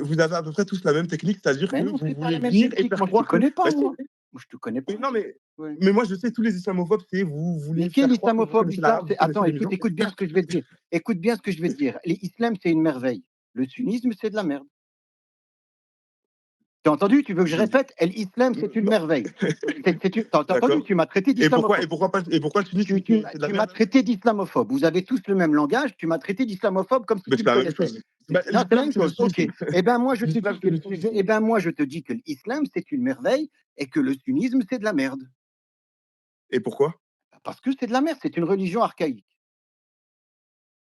vous avez à peu près tous la même technique, c'est-à-dire que
Mais non,
vous
c'est pas
voulez
la même
venir et
technique.
faire
Moi je te
croire que.
connais pas,
Bah, si.
moi. Moi je te connais pas.
Mais non,
Ouais.
mais moi, je sais, tous les islamophobes, c'est vous voulez
Mais quel
faire croire que vous
islamophobe,
connaissez
l'islam?
l'arabe, vous connaissez
Attends,
les musulmans.
écoute bien ce que je vais te dire. Écoute bien ce que je vais te dire. L'islam, c'est une merveille. Le sunnisme, c'est de la merde. Tu as entendu? Tu veux que je
Je-
répète? L'islam, c'est une
Non.
merveille. T'as entendu?
D'accord.
Tu m'as traité
Et pourquoi,
d'islamophobe.
et pourquoi le sunnisme,
Tu
c'est de la
m'as
merde?
traité d'islamophobe. Vous avez tous le même langage. Tu m'as traité d'islamophobe comme si
Mais
tu
c'est
me
la même
connaissais.
chose. Bah,
Non, c'est la
l'islam,
même
c'est le
chose. Ok.
sunnisme.
Eh ben moi, je te
L'islam,
dis
c'est
que,
le sunnisme.
eh ben moi, je te dis que l'islam, c'est une merveille et que le sunnisme, c'est de la merde.
Et pourquoi?
Parce que c'est de la merde. C'est une religion archaïque.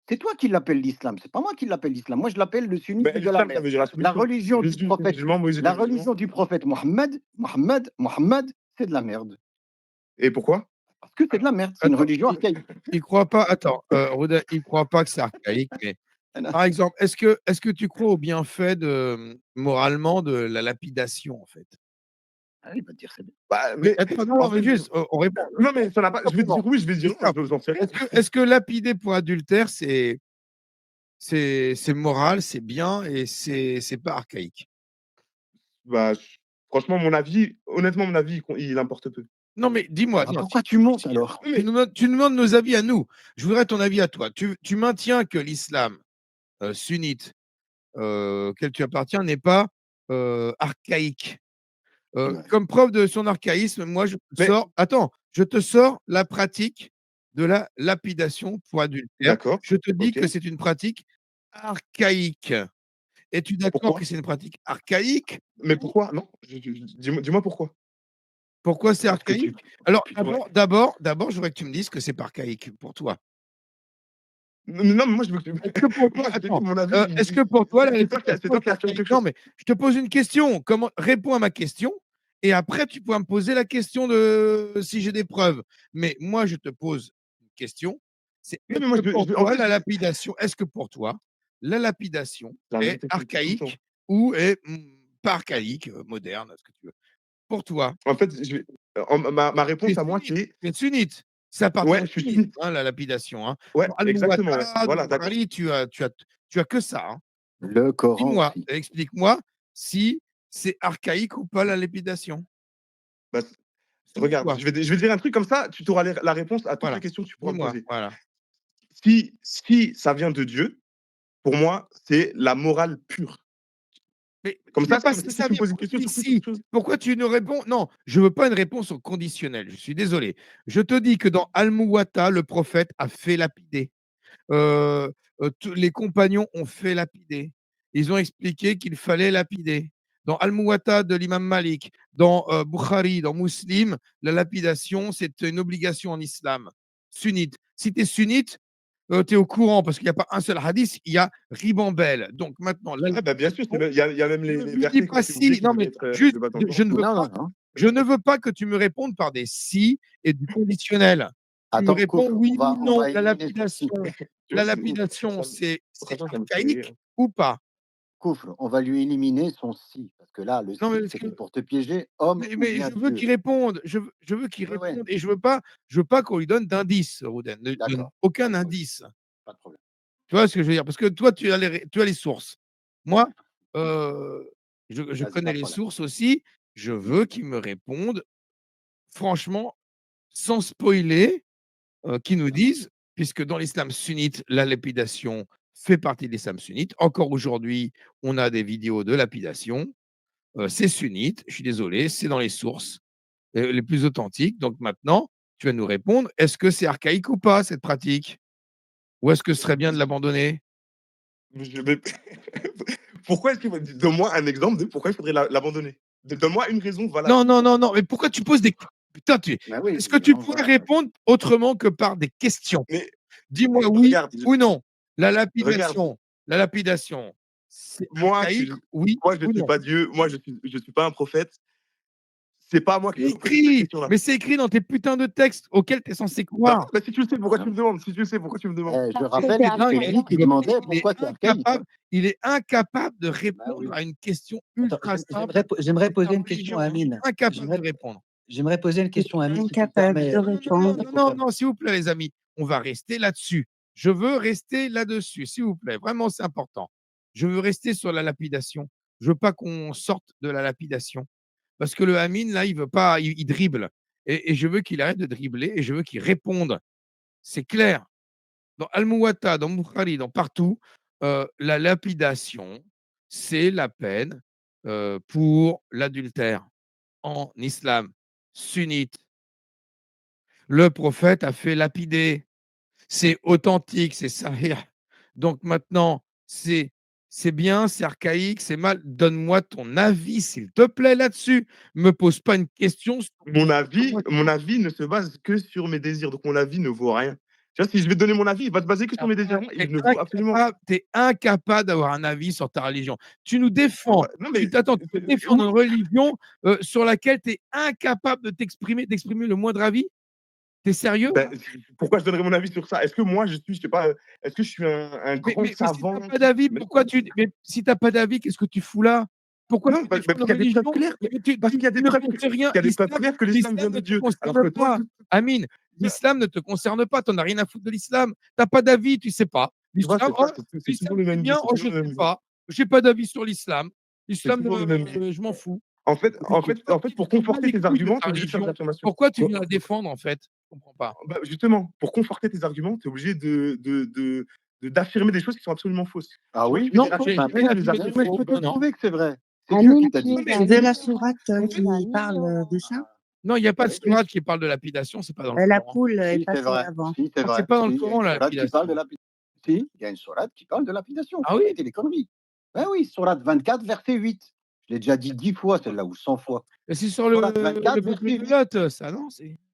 C'est toi qui l'appelles l'islam. C'est pas moi qui l'appelle l'islam. Moi, je l'appelle le
Mais
sunnisme de la
l'islam, ça
merde.
veut dire la
La
soumission.
religion du
Jésus était
prophète,
musulman, Moïse
la
était musulman.
religion du prophète Mohammed, c'est de la merde.
Et pourquoi?
Parce que c'est de la merde. C'est une
Attends,
religion archaïque.
il croit pas. Attends, Rodin, il croit pas que c'est archaïque, mais par exemple, est-ce que tu crois au bienfait moralement de la lapidation, en fait?
Ah, il va te dire c'est bien.
Bah,
Mais
mais
attends, non,
en
non, mais
fait,
juste, on répond.
non, mais ça n'a pas. Je vais te dire
Simplement.
oui, je vais te dire
C'est
non,
simple.
j'en sais rien.
Est-ce que lapider pour adultère, c'est moral, c'est bien et c'est pas archaïque?
Bah, franchement, mon avis, honnêtement, mon avis, il importe peu.
Non, mais dis-moi,
Ah,
non,
pourquoi tu montes alors?
Oui, mais
tu nous demandes nos avis à nous. Je voudrais ton avis à toi. Tu maintiens que l'islam, sunnite, auquel tu appartiens n'est pas, archaïque.
Ouais.
Comme preuve de son archaïsme, moi
mais
je te sors la pratique de la lapidation pour adultère.
d'accord,
Je te dis
OK.
que c'est une pratique archaïque. Es-tu d'accord que
Pourquoi?
c'est une pratique archaïque?
Mais pourquoi? Non, dis-moi pourquoi?
Pourquoi c'est
Parce que tu
archaïque? Alors
ouais.
d'abord, je voudrais que tu me dises que c'est pas archaïque pour toi.
Non, mais moi, je veux que
Est-ce que pour toi
moi, je t'ai dit
attends,
mon avis,
est-ce que pour toi la
c'est
lapidation
toi
est
qui as affirmé
archaïque?
quelque
Non,
chose.
mais je te pose une question. Réponds à ma question et après tu pourras me poser la question de si j'ai des preuves. Mais moi, je te pose une question, c'est
Non, mais moi, en fait,
est-ce que pour toi, la lapidation
c'est la même
est
technique tout le temps.
archaïque ou est, pas archaïque, moderne, ce que tu veux? Pour toi,
En fait, ma
tu es
réponse à moi,
sunnite,
c'est
tu es sunnite. Ça appartient
ouais,
au
je suis
sunnisme,
sunnite.
hein, la lapidation, hein.
Ouais,
Dans
exactement, ouais.
Al-Muwatta, dans
Voilà, d'accord.
Bukhari, tu as que ça, hein. Donc
Le Coran
dis-moi,
aussi.
explique-moi si c'est archaïque ou pas la lapidation?
Bah,
Selon
regarde,
toi,
je vais dire un truc comme ça, tu auras la réponse à toutes les
voilà.
questions que tu pourras me
Dis-moi,
poser.
voilà.
Si ça vient de Dieu, pour moi, c'est la morale pure.
Mais c'est pas si
Si
ça
tu me
vient
poses une question
si,
sur toute autre
si.
chose.
Pourquoi tu ne réponds non, je veux pas une réponse au conditionnel, je suis désolé. Je te dis que dans Al-Muwatta, le prophète a fait lapider. Tous les compagnons ont fait lapider. Ils ont expliqué qu'il fallait lapider. Dans Al-Muwatta de l'imam Malik, dans Bukhari, dans Muslim, la lapidation, c'est une obligation en islam. Sunnite. Si tu es sunnite, tu es au courant parce qu'il n'y a pas un seul hadith, il y a ribambelle. Donc maintenant, la
Ah bah, bien sûr,
lapidation,
il y a même
ne
les
me dis
versets qui ont
pas
été oubliés
si,
qui
non
devaient
mais
être,
juste,
débattus dans le
je
Coran.
ne veux
Non,
pas,
non, non.
je ne veux pas que tu me répondes par des si et du conditionnel. Tu me
Attends,
réponds
Koufre,
oui ou
on
non.
va éliminer ce si.
Tu vois,
C'est
franchement, ça me fait rire.
archaïque ou pas?
Koufre, on va lui éliminer son si. Parce que là, le
Non, mais
si,
parce
c'était
que
pour te piéger, homme ou
mais
bien
je veux
Dieu.
qu'il réponde. Je veux qu'il
Ouais, ouais,
réponde et je veux pas qu'on lui donne d'indices, Roden. Ne donne
d'accord.
aucun
Pas de problème.
indice.
Pas de problème.
Tu vois ce que je veux dire? Parce que toi, tu as les sources. Moi, je
Vas-y,
connais
pas de
les
problème.
sources aussi. Je veux qu'il me réponde franchement, sans spoiler, qui nous disent, puisque dans l'islam sunnite, la lapidation fait partie de l'islam sunnite. Encore aujourd'hui, on a des vidéos de lapidation. C'est sunnite, je suis désolé, c'est dans les sources les plus authentiques. Donc maintenant, tu vas nous répondre, est-ce que c'est archaïque ou pas cette pratique? Ou est-ce que ce serait bien de l'abandonner?
Je vais pourquoi est-ce qu'il faut donne-moi un exemple de pourquoi il faudrait l'abandonner. Donne-moi une raison valable.
Non, non, non, non, mais pourquoi tu poses des putain,
Bah oui,
est-ce que tu
on
pourrais
va.
répondre autrement que par des questions?
Mais
Dis-moi oui
regarde,
ou non.
regarde,
La lapidation, c'est
moi qui
archaïque, oui
moi je
ou
suis
non?
pas Dieu, moi je suis pas un prophète. C'est pas à moi que
C'est
tu me poses cette
écrit,
question-là.
mais c'est écrit dans tes putains de textes auxquels tu es censé croire.
Bah, si tu le sais, pourquoi tu me demandes? Si tu le sais, pourquoi tu me demandes?
Je
Parce que
rappelle
c'est
que
Non,
c'est
il
lui qui
est
demandait
il est
pourquoi c'est archaïque. Hein.
incapable de
Bah
répondre
oui.
à une question
Attends,
ultra simple
j'aimerais
sur ta
poser une question
religion,
à
hein.
Amine.
Incapable de répondre.
J'aimerais poser une
il
question à
est
Amine, si tu me
incapable
permets.
de
Non, non, non,
répondre.
non, non, non, s'il vous plaît, les amis, on va rester là-dessus. Je veux rester là-dessus, s'il vous plaît. Vraiment, c'est important. Je veux rester sur la lapidation. Je veux pas qu'on sorte de la lapidation. Parce que le Amine, là, il veut pas, il dribble. Et je veux qu'il arrête de dribbler et je veux qu'il réponde. C'est clair. Dans Al-Muwatta, dans Bukhari, dans partout, la lapidation, c'est la peine pour l'adultère en islam sunnite. Le prophète a fait lapider. C'est authentique, c'est sahih. Donc maintenant, c'est bien, c'est archaïque, c'est mal. Donne-moi ton avis, s'il te plaît, là-dessus. Me pose pas une question sur
Mon avis,
comment
mon avis ne se base que sur mes désirs. Donc mon avis ne vaut rien. Tu vois, si je vais donner mon avis, il va se baser que sur mes désirs et il ne vaut absolument
tu es incapable d'avoir un avis sur ta religion. Tu nous défends,
non, mais
tu défends une religion sur laquelle tu es incapable de d'exprimer le moindre avis. Tu es sérieux?
Ben, pourquoi je donnerais mon avis sur ça? Est-ce que moi, je suis, je sais pas, est-ce que je suis un grand
Mais si tu
savant
n'as pas d'avis,
mais
pourquoi mais si tu as pas d'avis, qu'est-ce que tu fous là? Pourquoi
non,
tu
parce
défends une
qu'il y a des preuves
religion?
claires que
Mais
parce qu'il y a des
ne
preuves
penses rien.
qu'il y a des preuves claires que l'islam vient
L'islam
de
ne te
Dieu. Alors que
concerne
toi,
pas. Amine, l'islam ne te concerne pas. Tu en as rien à foutre de l'islam. Tu as pas d'avis, tu sais pas.
tu vois,
L'islam,
c'est
oh,
ça, c'est
l'islam
toujours le
c'est
même jeu,
bien,
c'est
oh,
toujours
je
le
sais
même jeu.
pas. J'ai pas d'avis sur l'islam.
C'est
L'islam,
toujours le même jeu.
je m'en fous.
En fait, pour
Tu t'en bats
conforter
les
tes
couilles de
arguments, tu
ta
es obligé de faire des
religion.
affirmations.
Pourquoi tu viens la défendre, en fait? Je comprends pas.
Bah, justement, pour conforter tes arguments, tu es obligé d'affirmer des choses qui sont absolument fausses.
Ah
Tu vois, tu
oui?
fais des
Non,
raccourcis
j'ai
après,
rien
tu les
affirmé de
Mais je
arguments.
faux.
peux te
Non, non.
prouver que c'est vrai. C'est Dieu
Amine,
qui t'a
tu
dit.
Non, mais
es de la sourate qui parle de ça?
Non, il y a pas de
Si,
sourate qui parle de lapidation, c'est pas dans le
La
Coran.
poule est
si, c'est
passée
vrai.
avant.
Si, c'est
Je crois que c'est
vrai.
pas dans
Si,
le
il y a
Coran,
une
la
sourate qui parle de
lapidation.
lapidation. Si, il y a une sourate qui parle de lapidation.
Ah
Faut
oui?
arrêter les conneries. Ben oui, sourate 24, verset 8. Je l'ai déjà dit 10 fois, celle-là, ou 100 fois.
Mais c'est sur
Sourate
le
24,
peuple
verset
de
8.
Lot, ça, non?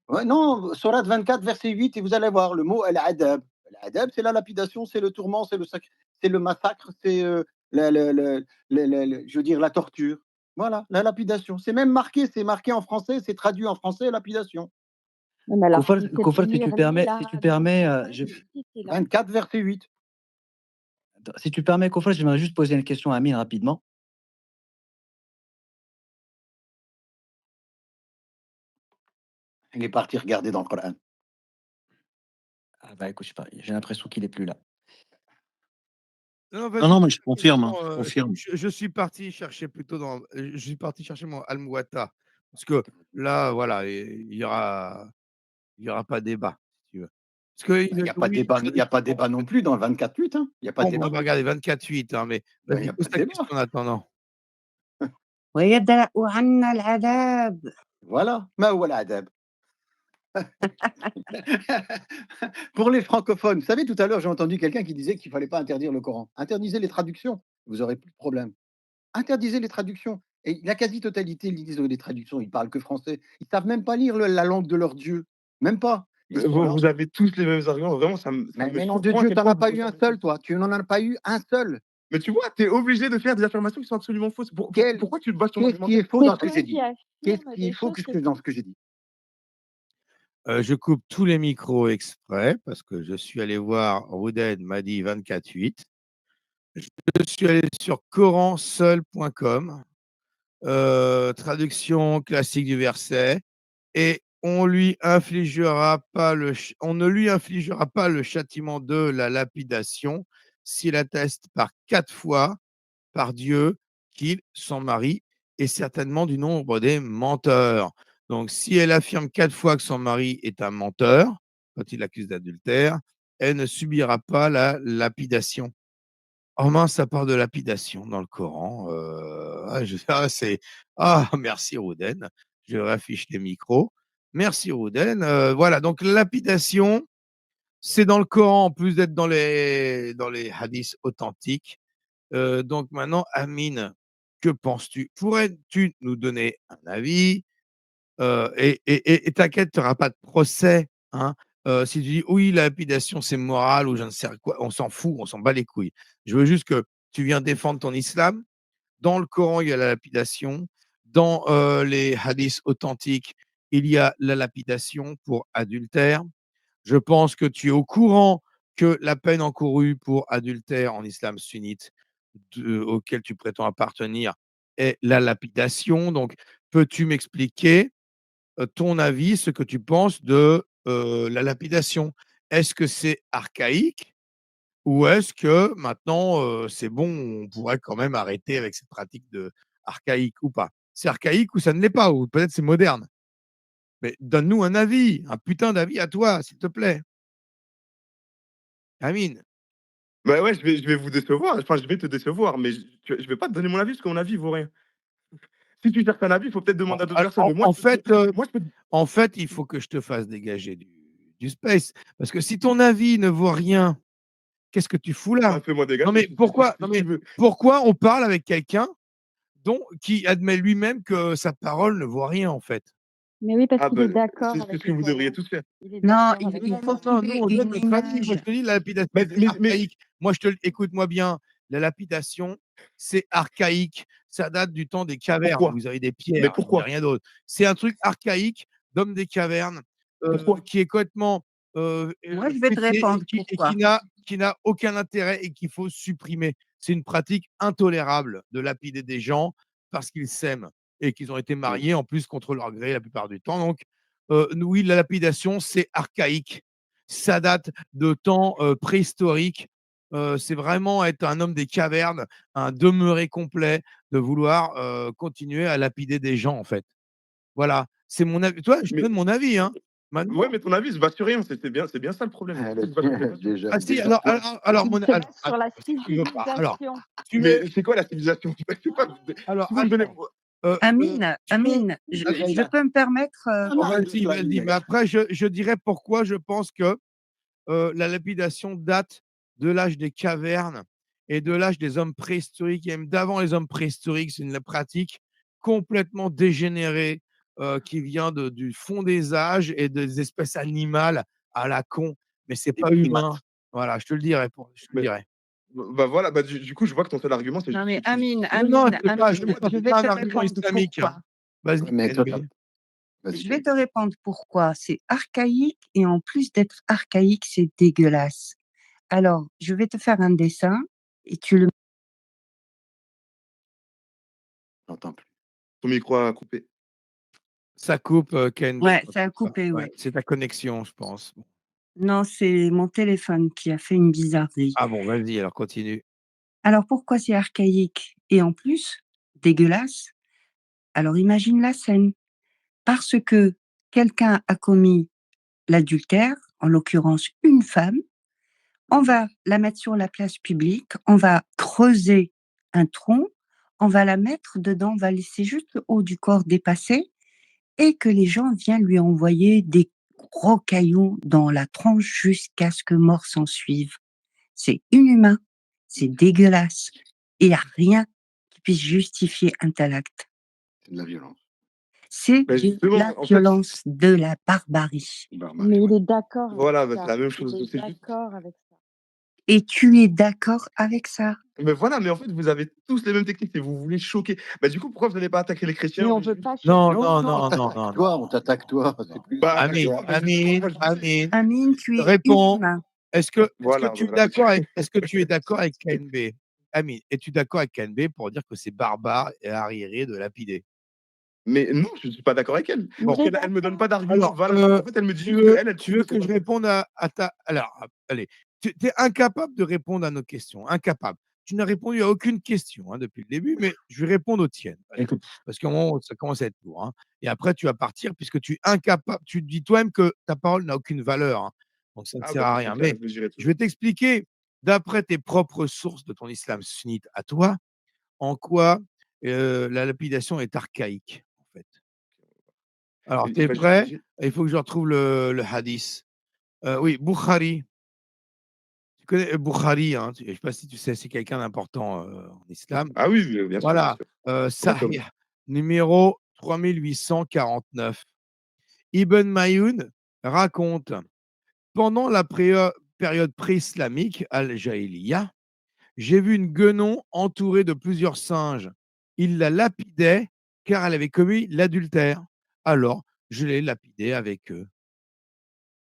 Ouais, non, sourate 24, verset 8, et vous allez voir le mot al-adab. Al-adab, c'est la lapidation, c'est le tourment, c'est le massacre, c'est je veux dire, la torture. Voilà, la lapidation. C'est marqué en français, c'est traduit en français, lapidation.
Ouais, mais alors,
Koufal,
si c'est
Koufal,
pour
si tu
lire
permets,
là,
si tu
dans le
permets,
Coran,
je,
si c'est là.
24, verset 8.
si tu permets, Koufal, j'aimerais juste poser une question à Amine rapidement.
Il est parti regarder dans le Coran.
Ah bah écoute, je sais pas, j'ai l'impression qu'il est plus là.
Non,
Non,
vas-y,
non, mais
pose
je
ta
confirme,
question,
je confirme.
je suis parti chercher plutôt je suis parti chercher mon Al-Muwatta parce que là, voilà, il y aura pas débat, si tu veux. Parce que
Il n'y a pas de débat, il y a pas de débat non plus dans le 24-8. Hein. Il n'y a pas de
bon, on
débat.
va regarder 24-8, hein, mais
Ben, il n'y
vas-y,
a
pose
pas de
ta
débat.
question en attendant.
ويدرأ عنا العذاب.
Voilà. Ma ou al-adab. Pour les francophones, vous savez, tout à l'heure, j'ai entendu quelqu'un qui disait qu'il ne fallait pas interdire le Coran. Interdisez les traductions, vous aurez plus de problème. Interdisez les traductions. Et la quasi-totalité, ils disent des traductions, ils parlent que français. Ils ne savent même pas lire la langue de leur Dieu. Même pas. Ils sont là.
Vous avez tous les mêmes arguments. Vraiment, ça me
Mais nom de
surprend à
Dieu,
quel
tu n'en
point
as
vous
pas eu un
pensez.
seul, toi. Tu n'en as pas eu un seul.
Mais tu vois, tu es obligé de faire des affirmations qui sont absolument fausses. Pourquoi tu te bases sur mon
Qu'est-ce qui
argumentaire?
est faux
C'est
dans ce que
toi
j'ai dit?
qui
Qu'est-ce
affirme
qui est
des
faux
choses
dans ce que j'ai dit?
Je coupe tous les micros exprès parce que je suis allé voir Rouden m'a dit 24-8. Je suis allé sur coranseul.com, traduction classique du verset, et on ne lui infligera pas le châtiment de la lapidation s'il atteste par 4 fois par Dieu qu'il, son mari, est certainement du nombre des menteurs. Donc, si elle affirme 4 fois que son mari est un menteur, quand il l'accuse d'adultère, elle ne subira pas la lapidation. Oh mince, ça part de lapidation dans le Coran. Merci Rouden. Je réaffiche les micros. Merci Rouden. Voilà, donc la lapidation, c'est dans le Coran en plus d'être dans les hadiths authentiques. Donc maintenant, Amine, que penses-tu? Pourrais-tu nous donner un avis? Et t'inquiète, tu auras pas de procès, hein. Si tu dis: «Oui, la lapidation, c'est moral» ou je ne sais quoi, on s'en fout, on s'en bat les couilles. Je veux juste que tu viens défendre ton islam. Dans le Coran, il y a la lapidation. Dans, les hadiths authentiques, il y a la lapidation pour adultère. Je pense que tu es au courant que la peine encourue pour adultère en islam sunnite, auquel tu prétends appartenir, est la lapidation. Donc, peux-tu m'expliquer ton avis, ce que tu penses de la lapidation? Est-ce que c'est archaïque ou est-ce que maintenant c'est bon, on pourrait quand même arrêter avec cette pratique de archaïque ou pas? C'est archaïque ou ça ne l'est pas? Ou peut-être c'est moderne? Mais donne-nous un avis, un putain d'avis à toi, s'il te plaît. Amine.
Bah ouais, je vais vous décevoir. Enfin, je vais te décevoir, mais je vais pas te donner mon avis parce que mon avis vaut rien. Si tu cherches un avis, il faut peut-être demander à d'autres personnes. Mais moi,
En
je peux
fait,
te moi, je peux
en fait, il faut que je te fasse dégager du space. Parce que si ton avis ne vaut rien, qu'est-ce que tu fous là?
bah, fais-moi
Non
dégager
mais
si
pourquoi
si tu veux.
pourquoi on parle avec quelqu'un qui admet lui-même que sa parole ne vaut rien, en fait?
Mais oui, parce
Ah
qu'il est
bah,
d'accord
c'est
avec
ce que vous devriez
Nicolas.
tous faire.
Il est
Non,
d'accord avec
il
toi.
faut
Non,
trouver
nous, on donne
une
notre avis. Moi,
image.
je te dis, la lapidation,
Mais
c'est
mais
archaïque. Moi, écoute-moi bien, la lapidation, c'est archaïque. Ça date du temps des cavernes.
pourquoi?
Vous avez des
Mais
pierres, il y a
pourquoi?
rien d'autre. C'est un truc archaïque, d'homme des cavernes,
Pourquoi?
qui est complètement,
Moi, je vais te
pété
répondre
et
pourquoi.
qui n'a aucun intérêt et qu'il faut supprimer. C'est une pratique intolérable de lapider des gens parce qu'ils s'aiment et qu'ils ont été
Mmh.
mariés, en plus, contre leur gré la plupart du temps. Donc, oui, la lapidation, c'est archaïque. Ça date de temps, préhistoriques. C'est vraiment être un homme des cavernes, un demeuré complet, de vouloir, continuer à lapider des gens, en fait. Voilà, c'est mon avis. Toi, je
Mais
donne mon avis, hein.
ouais,
Maintenant
mais ton avis se base sur rien, c'est bien ça le problème.
Ah,
Ça se base sur pas sur
déjà
ah si,
déjà
alors
toi
mon
Il se base sur la
attends, si tu veux pas. Alors,
civilisation.
tu veux
mais c'est quoi la civilisation? Je sais pas,
alors
si vous me donnez
tu veux
Je peux me permettre,
non, arrête de
vas-y,
fly,
vas-y, mais
mec.
après je dirai pourquoi je pense que, la lapidation date de l'âge des cavernes et de l'âge des hommes préhistoriques et même d'avant les hommes préhistoriques. C'est une pratique complètement dégénérée, qui vient du fond des âges et des espèces animales à la con, mais c'est
Des
pas
primates.
humain. Voilà, je te le
Mais
dirai.
bah, voilà, bah, du coup, je vois que ton seul argument, c'est
non
juste
mais
tu
Non, je peux pas, je peux
Amine,
pas,
je
c'est
vais
pas
te
un argument
répondre
islamique, hein.
pourquoi.
Vas-y,
Ouais, mais toi, tu
NB.
vas-y,
Je vais
Ken.
te répondre pourquoi. C'est archaïque et en plus d'être archaïque, c'est dégueulasse. Alors, je vais te faire un dessin et tu le
J'entends plus.
ton micro a coupé.
Ça coupe, KNB,
ouais,
quand
ça a
c'est ça.
coupé,
Ouais,
ouais.
c'est ta connexion, je pense. Bon.
Non, c'est mon téléphone qui a fait une bizarrerie.
Ah bon, vas-y, alors continue.
Alors pourquoi c'est archaïque et en plus dégueulasse? Alors imagine la scène. Parce que quelqu'un a commis l'adultère, en l'occurrence une femme, on va la mettre sur la place publique, on va creuser un tronc, on va la mettre dedans, on va laisser juste le haut du corps dépasser et que les gens viennent lui envoyer des gros cailloux dans la tronche jusqu'à ce que mort s'en suive. C'est inhumain, c'est dégueulasse et il n'y a rien qui puisse justifier un tel acte.
C'est de la violence.
C'est
Bah,
de
justement,
la
en fait,
violence, de la barbarie.
Barbarie,
Mais
ouais.
il est d'accord avec
voilà, bah, c'est
ça.
la même
Il
chose.
est
C'est juste
d'accord avec ça.
Et tu es d'accord avec ça?
mais voilà, mais en fait, vous avez tous les mêmes techniques et vous voulez choquer. Bah, du coup, pourquoi vous n'allez pas attaquer les chrétiens
Mais
ou
on
les
veut
juifs?
pas
Non,
choquer.
non,
Non,
non,
on
non,
t'attaque
non,
toi,
non.
on t'attaque toi, c'est
Non.
plus
Bah,
Amine,
justement, bah, justement, moi, je dis
Amine,
Amine, tu es
réponds.
inhumain.
Est-ce que
voilà,
tu es
voilà.
d'accord avec KNB? Amine, es-tu d'accord avec KNB pour dire que c'est barbare et arriéré de lapider?
Mais non, je ne suis pas d'accord avec elle.
Il
Parce
Bon,
est
qu'elle me donne pas
d'accord.
d'arguments
alors,
valables. En fait, elle me dit
tu
juste
veux
qu'elle, elle
tu
trouve
veux
que c'est
que je
pas bien.
réponde à ta alors, allez, tu es incapable de répondre à nos questions, incapable. Tu n'as répondu à aucune question, hein, depuis le début, mais je vais répondre aux tiennes. Allez,
Écoute,
parce qu'à un moment, ça commence à être lourd, hein, et après tu vas partir puisque tu es incapable, tu dis toi-même que ta parole n'a aucune valeur, hein, donc ça ne
Ah,
sert
bah,
à
dans ce
rien.
cas,
Mais
je le dirai
je
toujours.
vais t'expliquer, d'après tes propres sources de ton islam sunnite à toi, en quoi, la lapidation est archaïque, en fait. Alors, tu es
Bah,
prêt? Il faut que je retrouve le hadith. Oui, Bukhari. Tu connais Bukhari, hein, je ne sais pas si tu sais, c'est quelqu'un d'important, en islam.
ah oui, bien sûr, bien
Voilà,
sûr. Grand homme.
Sahih, numéro 3849. Ibn Mayoun raconte: «Pendant la période pré-islamique, al-Jahiliyyah, j'ai vu une guenon entourée de plusieurs singes. Ils la lapidaient car elle avait commis l'adultère. Alors, je l'ai lapidée avec eux.»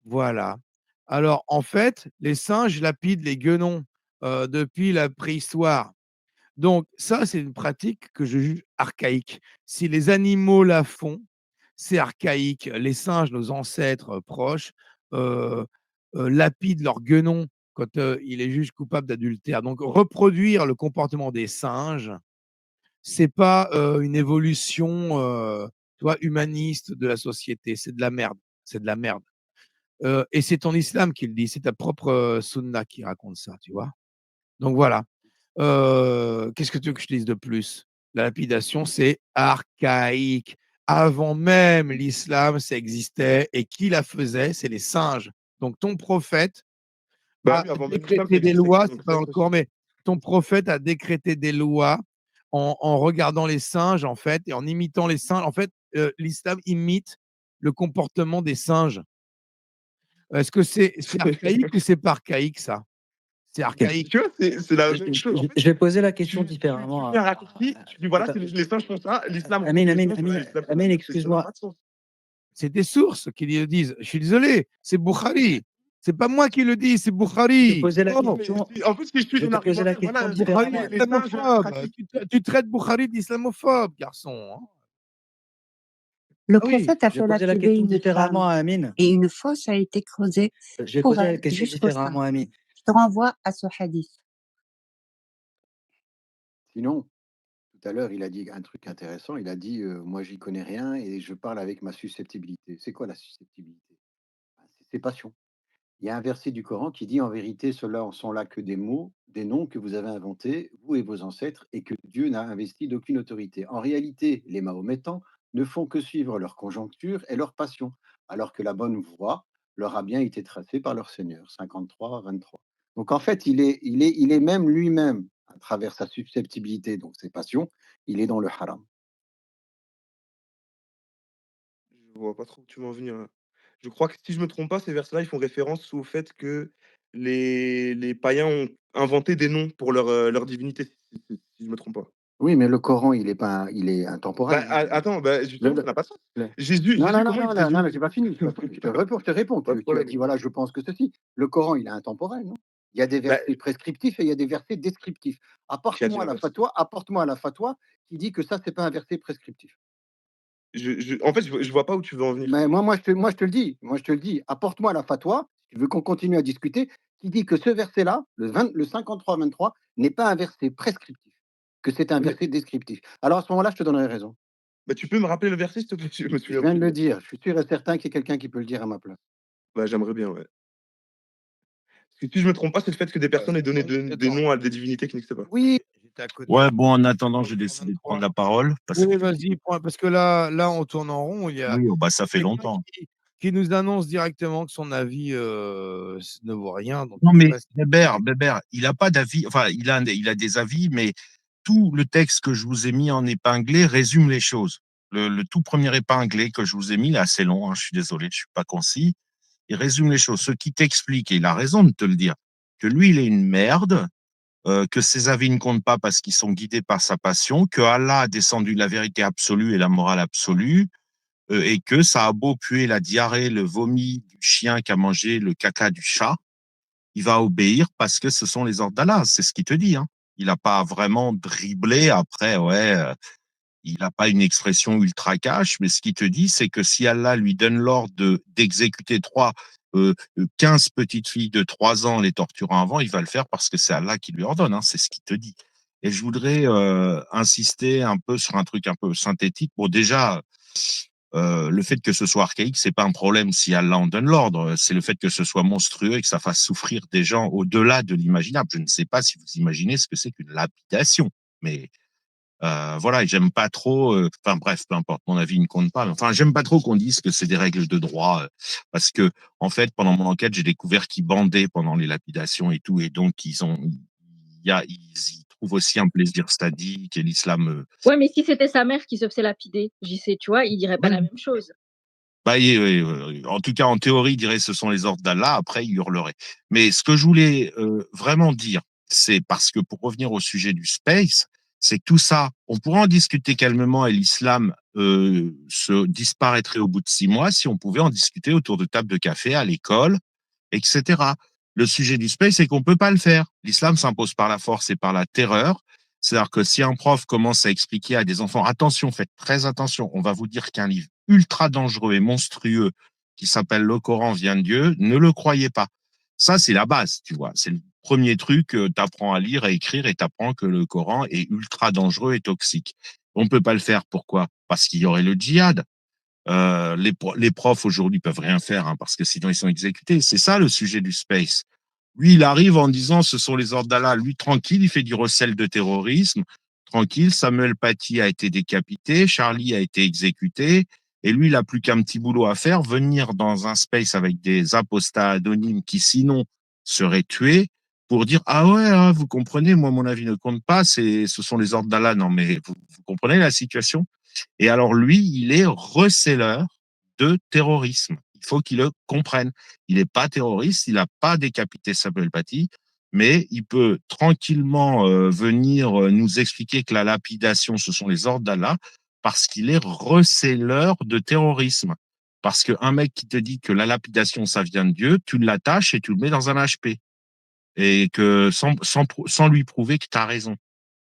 Voilà. Alors, en fait, les singes lapident les guenons, depuis la préhistoire. Donc ça, c'est une pratique que je juge archaïque. Si les animaux la font, c'est archaïque. Les singes, nos ancêtres, proches, heu lapident leur guenon quand, ils les jugent coupables d'adultère. Donc reproduire le comportement des singes, c'est pas, une évolution, tu vois, humaniste de la société. C'est de la merde, c'est de la merde. Et c'est ton islam qui le dit, c'est ta propre, sunna qui raconte ça, tu vois? Donc voilà. Qu'est-ce que tu veux que je te dise de plus? La lapidation, c'est archaïque. Avant même l'islam, ça existait. Et qui la faisait? C'est les singes. Donc ton prophète
Bah
a
oui, avant même l'islam, ça
décrété des
existait,
lois,
donc
c'est pas
ça
dans le
aussi.
Coran, mais ton prophète a décrété des lois en regardant les singes, en fait, et en imitant les singes. En fait, l'islam imite le comportement des singes. Est-ce que c'est archaïque ou c'est pas archaïque, ça? C'est
Ok.
archaïque.
Tu vois, c'est la même chose. En fait,
Je vais poser la question
tu
différemment.
fais un raccourci, tu dis voilà, les singes font ça, l'islam reprend les singes, voilà, l'islam fait ça. Ça n'a
Excuse-moi.
pas de sens.
C'est des sources qui le disent. Je suis désolé, c'est Bukhari. C'est pas moi qui le dis, c'est Bukhari.
Je posais la
Oh,
question.
En plus, si je suis
Je vais
ton
te poser la
argumentaire, voilà,
question
Bukhari
différemment.
les singes
islamophobe.
pratiquent.
Tu traites Bukhari d'islamophobe, garçon. Hein.
Le
Ah oui.
prophète a
Je vais
fait
poser la
lapider
question
une
différemment
femme
à Amine.
et une fosse a été creusée
Je vais
pour
poser la
elle
question
jusqu'au sein.
différemment à Amine.
Je te renvoie à ce hadith.
Sinon, tout à l'heure, il a dit un truc intéressant. Il a dit moi, j'y connais rien et je parle avec ma susceptibilité. C'est quoi la susceptibilité? C'est ses passions. Il y a un verset du Coran qui dit en vérité, ceux-là en sont là que des mots, des noms que vous avez inventés, vous et vos ancêtres, et que Dieu n'a investi d'aucune autorité. En réalité, les Mahométans ne font que suivre leur conjoncture et leur passion, alors que la bonne voie leur a bien été tracée par leur Seigneur. 53, 23. Donc en fait, il est même lui-même, à travers sa susceptibilité, donc ses passions, il est dans le haram.
Je vois pas trop où tu veux en venir, là. Je crois que si je me trompe pas, ces versets-là, ils font référence au fait que les païens ont inventé des noms pour leur divinité, si je me trompe pas.
Oui, mais le Coran, il est
Bah,
intemporel.
attends, bah, justement, ça n'a pas de sens. Jésus
Non, non, non,
comment il
non, non,
présume
non, j'ai pas fini, j'ai pas fini. Je te réponds.
Pas de
Tu as
problème.
dit, voilà, je pense que ceci. Le Coran, il est intemporel, non? Il y a des
Bah,
versets prescriptifs et il y a des versets descriptifs.
qui a dit l'inverse.
Apporte-moi la fatwa qui dit que ça, c'est pas un verset prescriptif.
En fait, je vois pas où tu veux en venir.
Mais moi, je te le dis. Moi, je te le dis. Apporte-moi la fatwa, si tu veux qu'on continue à discuter, qui dit que ce verset-là, le 53-23, n'est pas un verset prescriptif, que c'est un
Mais
verset descriptif. Alors, à ce moment-là, je te donnerai raison.
bah, tu peux me rappeler le verset, s'il te plaît? Je me
Je
souviens
viens de
plus.
le dire. Je suis sûr et certain qu'il y a quelqu'un qui peut le dire à ma place.
Bah, j'aimerais bien, ouais. Parce que si je me trompe pas, c'est le fait que des personnes aient donné des noms à des divinités qui n'existaient pas.
Oui.
J'étais à côté.
Ouais, bon, en attendant, j'ai décidé de prendre la parole parce
Oui,
que
vas-y, parce que là, on tourne en rond. Il y a
oui, oh, bah, ça fait
quelqu'un
longtemps.
qui nous annonce directement que son avis ne vaut rien. Donc,
Non,
je sais
mais
pas si-
Bébert, il a pas d'avis, enfin, il a des avis, mais tout le texte que je vous ai mis en épinglé résume les choses. Le tout premier épinglé que je vous ai mis, il est assez long, hein, je suis désolé, je suis pas concis. Il résume les choses. Ce qui t'explique, et il a raison de te le dire, que lui, il est une merde, que ses avis ne comptent pas parce qu'ils sont guidés par sa passion, que Allah a descendu la vérité absolue et la morale absolue, et que ça a beau puer la diarrhée, le vomi du chien qui a mangé le caca du chat, il va obéir parce que ce sont les ordres d'Allah. C'est ce qu'il te dit. Hein. Il n'a pas vraiment dribblé. Après, ouais, il n'a pas une expression ultra cash, mais ce qu'il te dit, c'est que si Allah lui donne l'ordre d'exécuter 15 petites filles de 3 ans les torturant avant, il va le faire parce que c'est Allah qui lui ordonne. Hein. C'est ce qu'il te dit. Et je voudrais insister un peu sur un truc un peu synthétique. Bon, déjà, le fait que ce soit archaïque, c'est pas un problème si Allah en donne l'ordre. C'est le fait que ce soit monstrueux et que ça fasse souffrir des gens au-delà de l'imaginable. Je ne sais pas si vous imaginez ce que c'est qu'une lapidation, mais voilà, et j'aime pas trop. Enfin bref, peu importe, mon avis ne compte pas. Enfin, j'aime pas trop qu'on dise que c'est des règles de droit, parce que en fait, pendant mon enquête, j'ai découvert qu'ils bandaient pendant les lapidations et tout, et donc ils y trouvent aussi un plaisir sadique et l'islam.
Ouais, mais si c'était sa mère qui se faisait lapider, j'y sais, tu vois, il dirait pas
Ouais.
la même chose.
Bah, en tout cas, en théorie, il dirait ce sont les ordres d'Allah. Après, il hurlerait. Mais ce que je voulais vraiment dire, c'est parce que pour revenir au sujet du space, c'est que tout ça, on pourrait en discuter calmement et l'islam se disparaîtrait au bout de 6 mois si on pouvait en discuter autour de tables de café, à l'école, etc. Le sujet du space, c'est qu'on peut pas le faire. L'islam s'impose par la force et par la terreur. C'est-à-dire que si un prof commence à expliquer à des enfants, attention, faites très attention, on va vous dire qu'un livre ultra dangereux et monstrueux qui s'appelle le Coran vient de Dieu, ne le croyez pas. Ça, c'est la base, tu vois. C'est le premier truc, tu apprends à lire, à écrire et tu apprends que le Coran est ultra dangereux et toxique. On peut pas le faire. Pourquoi? Parce qu'il y aurait le djihad. Les profs aujourd'hui peuvent rien faire hein, parce que sinon ils sont exécutés. C'est ça le sujet du space. Lui, il arrive en disant ce sont les ordres d'Allah. Lui, tranquille, il fait du recel de terrorisme. tranquille. Samuel Paty a été décapité, Charlie a été exécuté, et lui, il n'a plus qu'un petit boulot à faire, venir dans un space avec des apostats anonymes qui, sinon, seraient tués, pour dire, ah ouais, hein, vous comprenez, moi, mon avis ne compte pas, ce sont les ordres d'Allah. Non, mais vous comprenez la situation? Et alors, lui, il est receleur de terrorisme. Il faut qu'il le comprenne. Il n'est pas terroriste, il n'a pas décapité Samuel Paty, mais il peut tranquillement venir nous expliquer que la lapidation, ce sont les ordres d'Allah, parce qu'il est receleur de terrorisme. Parce qu'un mec qui te dit que la lapidation, ça vient de Dieu, tu l'attaches et tu le mets dans un HP. Et que sans lui prouver que tu as raison.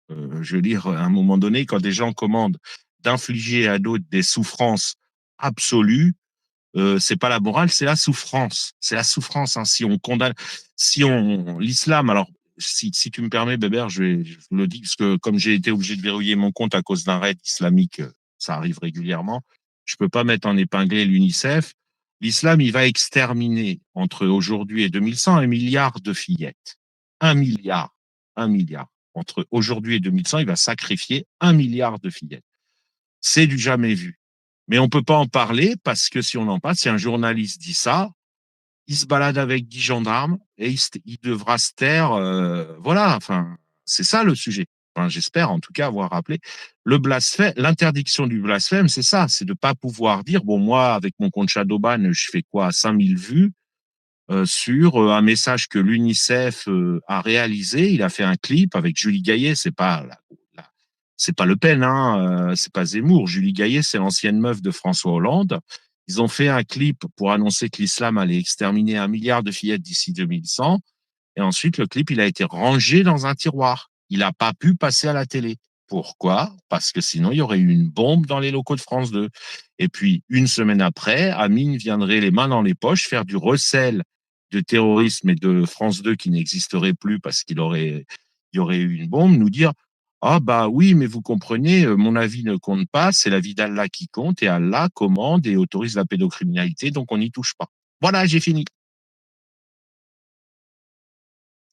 Je veux dire, à un moment donné, quand des gens commandent d'infliger à d'autres des souffrances absolues, c'est pas la morale, c'est la souffrance. C'est la souffrance. Hein. Si on condamne, l'islam, alors, si tu me permets, Bébert, je le dis, parce que comme j'ai été obligé de verrouiller mon compte à cause d'un raid islamique, ça arrive régulièrement, je peux pas mettre en épinglé l'UNICEF. L'islam, il va exterminer entre aujourd'hui et 2100 1 milliard de fillettes. 1 milliard. 1 milliard. Entre aujourd'hui et 2100, il va sacrifier 1 milliard de fillettes. C'est du jamais vu. Mais on ne peut pas en parler parce que si on en parle, si un journaliste dit ça, il se balade avec 10 gendarmes et il devra se taire. Voilà, enfin, c'est ça le sujet. Enfin, j'espère en tout cas avoir rappelé. Le blasphème, l'interdiction du blasphème, c'est ça, c'est de ne pas pouvoir dire, bon, moi, avec mon compte Shadowban, je fais quoi, 5000 vues sur un message que l'UNICEF a réalisé. Il a fait un clip avec Julie Gaillet, c'est pas Le Pen, hein, c'est pas Zemmour. Julie Gaillet, c'est l'ancienne meuf de François Hollande. Ils ont fait un clip pour annoncer que l'islam allait exterminer 1 milliard de fillettes d'ici 2100. Et ensuite, le clip, il a été rangé dans un tiroir. Il n'a pas pu passer à la télé. Pourquoi? Parce que sinon, il y aurait eu une bombe dans les locaux de France 2. Et puis, une semaine après, Amine viendrait les mains dans les poches faire du recel de terrorisme et de France 2 qui n'existerait plus parce il y aurait eu une bombe, nous dire ah bah oui, mais vous comprenez, mon avis ne compte pas, c'est l'avis d'Allah qui compte et Allah commande et autorise la pédocriminalité, donc on n'y touche pas. Voilà, j'ai fini.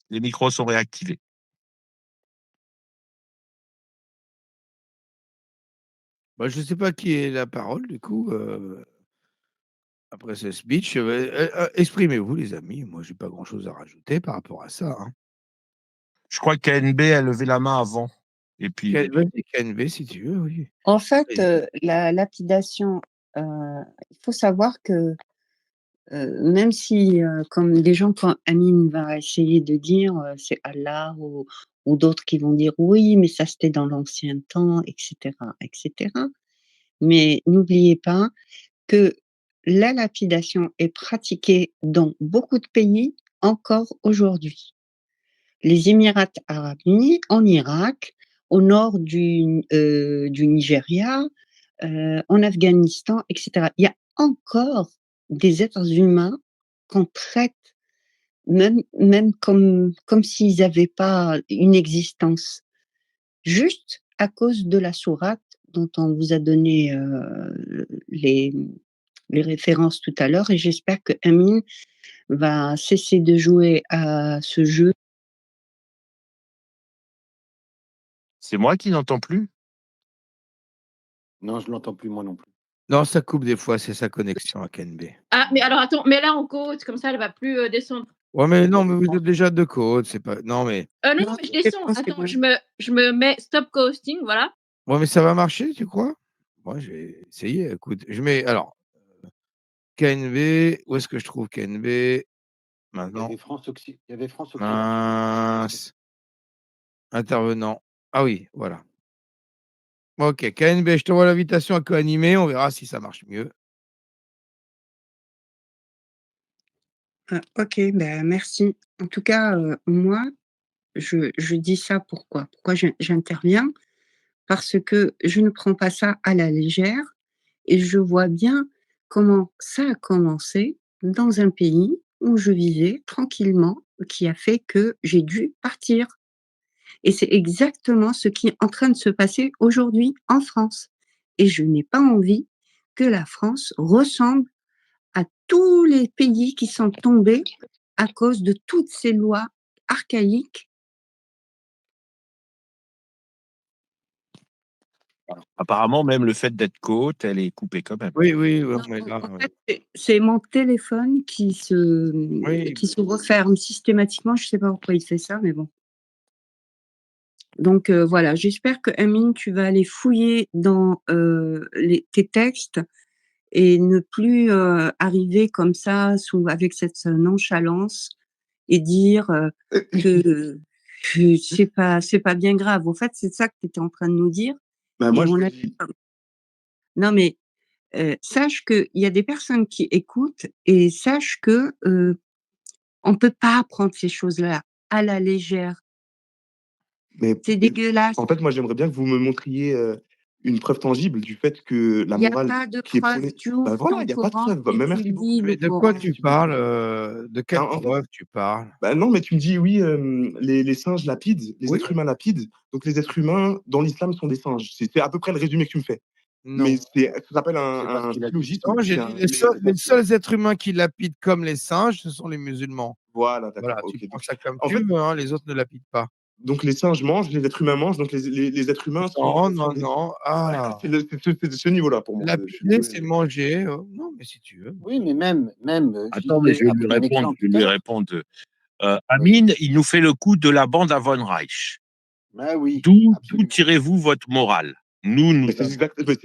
Les micros sont réactivés.
Bah, je ne sais pas qui est la parole, du coup, après ce speech. Exprimez-vous, les amis. Moi, je n'ai pas grand-chose à rajouter par rapport à ça. Hein.
Je crois que KNB a levé la main avant. Et puis,
Vas-y, KNB, si tu veux, oui.
En fait,
Vas-y.
la lapidation, il faut savoir que même si, comme des gens, quand Amine va essayer de dire c'est Allah ou d'autres qui vont dire oui, mais ça c'était dans l'ancien temps, etc., etc. Mais n'oubliez pas que la lapidation est pratiquée dans beaucoup de pays encore aujourd'hui. Les Émirats arabes unis, en Irak, au nord du Nigeria, en Afghanistan, etc. Il y a encore des êtres humains qu'on traite même comme s'ils n'avaient pas une existence, juste à cause de la sourate dont on vous a donné les références tout à l'heure, et j'espère que Amine va cesser de jouer à ce jeu.
c'est moi qui n'entends plus.
Non, je l'entends plus, moi non plus.
Non, ça coupe des fois, c'est sa connexion à KNB.
Ah, mais alors attends, mets-la en côte, comme ça elle va plus descendre.
Ouais, mais non, mais vous êtes déjà de côte, c'est pas. Non, mais.
Non, mais je descends. Attends, je me mets stop coasting, voilà.
Ouais, mais ça va marcher, tu crois? Moi, je vais essayer. Écoute, je mets. Alors, KNB, où est-ce que je trouve KNB
Il y
maintenant?
avait France Occidentale.
Mince. Intervenant. Ah oui, voilà. Ok, KNB, je t'envoie l'invitation à co-animer, on verra si ça marche mieux.
Ok, ben merci. En tout cas, moi, je dis ça pourquoi? Pourquoi j'interviens? Parce que je ne prends pas ça à la légère et je vois bien comment ça a commencé dans un pays où je vivais tranquillement, qui a fait que j'ai dû partir. Et c'est exactement ce qui est en train de se passer aujourd'hui en France. Et je n'ai pas envie que la France ressemble à tous les pays qui sont tombés à cause de toutes ces lois archaïques.
Apparemment, même le fait d'être côte, elle est coupée quand même.
Oui, oui,
Non,
mais là,
en fait, c'est mon téléphone qui
oui,
se referme systématiquement. Je sais pas pourquoi il fait ça, mais bon. Donc voilà, j'espère que Amine, tu vas aller fouiller dans, tes textes et ne plus, arriver comme ça avec cette nonchalance et dire, que c'est pas bien grave. En fait, c'est ça que tu étais en train de nous dire
Bah,
et
moi, je
on
te
a
dis,
non mais, sache qu'il y a des personnes qui écoutent et sache que, on peut pas prendre ces choses-là à la légère.
mais
C'est dégueulasse.
en fait, moi, j'aimerais bien que vous me montriez une preuve tangible du fait que la
Il y a
morale
pas de
qui est
preuve.
prônée.
Tu
Bah
ouvres
voilà,
ton
il n'y a pas de
Coran
preuve. Bah,
et
mais
tu
merci beaucoup.
lis le
mais de quoi
Coran.
tu parles? De quelle
En fait,
preuve tu parles?
bah non, mais tu me dis, oui, les singes lapident, les
Oui,
êtres humains lapident. Donc les êtres humains, dans l'islam, sont des singes. C'est à peu près le résumé que tu me fais. Mais
non.
ça s'appelle
C'est pas ce
un
qu'il a dit.
syllogisme.
Non, j'ai
C'est
dit
un,
les seuls êtres humains qui lapident comme les singes, ce sont les musulmans.
voilà, d'accord,
Voilà, tu
ok.
prends
Donc,
ça comme
en
tu
fait,
veux, hein, les autres ne lapident pas.
donc les singes mangent, les êtres humains mangent, donc les êtres humains
Non,
sont
non,
des.
non.
Ouais,
Ah,
c'est ce niveau-là pour moi. Je suis
lapider,
désolé.
c'est manger. Non, mais si tu veux.
Oui, mais même,
Attends, mais
JP a pris un exemple
je vais
tout à
lui
l'heure.
répondre.
Vas-y.
Amine, il nous fait le coup de la bande à Von Reich.
Bah oui,
D'où
absolument.
tirez-vous votre morale? Nous,
Mais c'est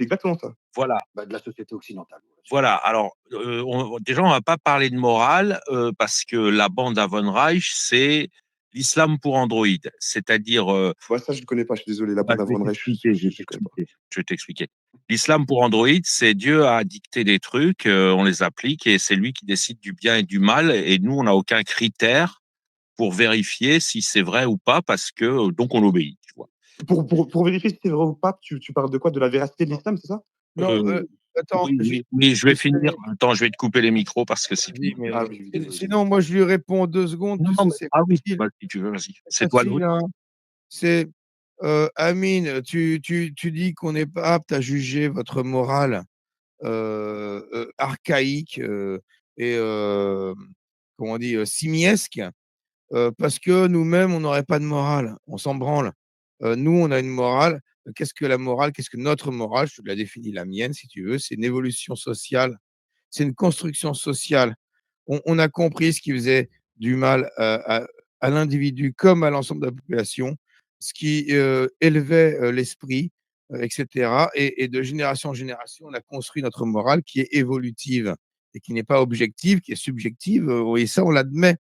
exactement ça.
voilà.
Bah, de la société occidentale.
Voilà. Alors, déjà, on va pas parler de morale parce que la bande à Von Reich, c'est l'islam pour Android. C'est-à-dire,
Ouais, ça, je ne connais pas. Je suis désolé. La bande à Von Reich, je ne connais pas.
Je vais t'expliquer. L'islam pour Android, c'est Dieu a dicté des trucs, on les applique et c'est lui qui décide du bien et du mal. Et nous, on n'a aucun critère pour vérifier si c'est vrai ou pas parce que donc on obéit. Tu vois.
Pour vérifier si c'est vrai ou pas, tu parles de quoi? De la véracité de l'islam, c'est ça?
Non, attends,
Oui, je vais finir. Attends, je vais te couper les micros parce que sinon.
vas-y, mais
Ah oui, désolé.
sinon, moi, je lui réponds en 2 secondes.
Non,
Tu sais, c'est
oui,
facile.
bah, si tu veux, vas-y.
C'est
C'est toi
facile,
l'autre.
hein. C'est, Amine, tu dis qu'on n'est pas apte à juger votre morale, archaïque, et comment on dit? Simiesque, parce que nous-mêmes, on n'aurait pas de morale. On s'en branle. Nous, on a une morale. Qu'est-ce que la morale? Qu'est-ce que notre morale? Je te la définis, la mienne, si tu veux. C'est une évolution sociale, c'est une construction sociale. On a compris ce qui faisait du mal à l'individu comme à l'ensemble de la population, ce qui élevait l'esprit, etc. Et de génération en génération, on a construit notre morale qui est évolutive et qui n'est pas objective, qui est subjective. Et ça, on l'admet.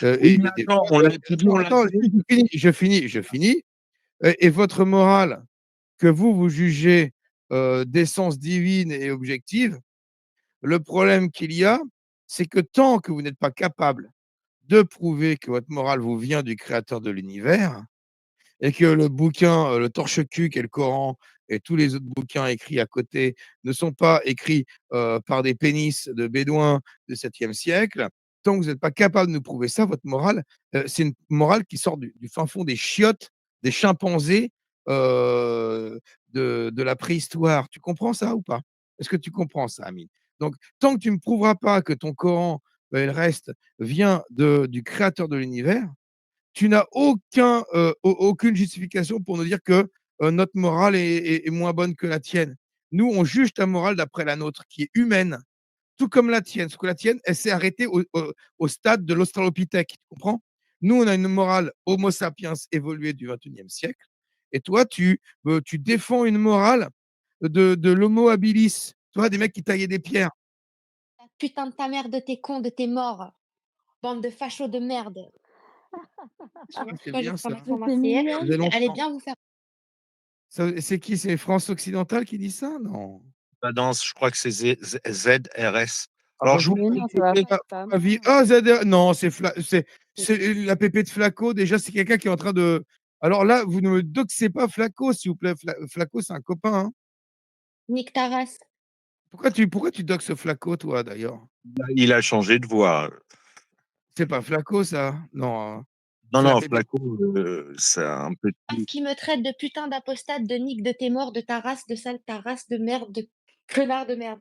Oui, mais attends, on l'a étudié, on l'a
Attends,
dit.
je finis. Et votre morale que vous jugez d'essence divine et objective, le problème qu'il y a, c'est que tant que vous n'êtes pas capable de prouver que votre morale vous vient du créateur de l'univers et que le bouquin, le torche-cul qu'est le Coran et tous les autres bouquins écrits à côté ne sont pas écrits, par des pénis de bédouins du 7e siècle, tant que vous n'êtes pas capable de nous prouver ça, votre morale, c'est une morale qui sort du fin fond des chiottes, des chimpanzés, de la préhistoire. Tu comprends ça ou pas? Est-ce que tu comprends ça, Amine? Donc tant que tu ne me prouveras pas que ton Coran, le reste, vient du créateur de l'univers, tu n'as aucune justification pour nous dire que notre morale est moins bonne que la tienne. Nous, on juge ta morale d'après la nôtre, qui est humaine, tout comme la tienne. Parce que la tienne, elle s'est arrêtée au stade de l'Australopithèque. Tu comprends? Nous, on a une morale Homo sapiens évoluée du 21e siècle. Et toi, tu défends une morale de l'Homo habilis. Tu vois, des mecs qui taillaient des pierres.
Putain de ta mère, de tes cons, de tes morts. Bande de fachos de merde.
C'est
Moi, je vais
bien
prendre
ça.
l'accent
C'est
marseillais.
Ça
mignon.
faisait
Allez
longtemps.
bien vous faire.
C'est qui? C'est France occidentale qui dit ça? Non.
Bah, je crois que c'est ZRS.
Ah
Alors,
bah,
je vous
Mais non, ça va pas être ça.
Ah, non, c'est la pépé de Flaco. Déjà, c'est quelqu'un qui est en train de. Alors là, vous ne me doxez pas Flaco, s'il vous plaît. Flaco, c'est un copain, hein.
Nique ta race.
Pourquoi tu doxes Flaco, toi, d'ailleurs?
il a changé de voix.
C'est pas Flaco, ça. Non, hein.
Non,
C'est la
non,
pépé.
Flaco, c'est un peu.
Parce qu'il me traite de putain d'apostate, de nique, de tes morts, de ta race, de sale, ta race de merde, de connard de merde.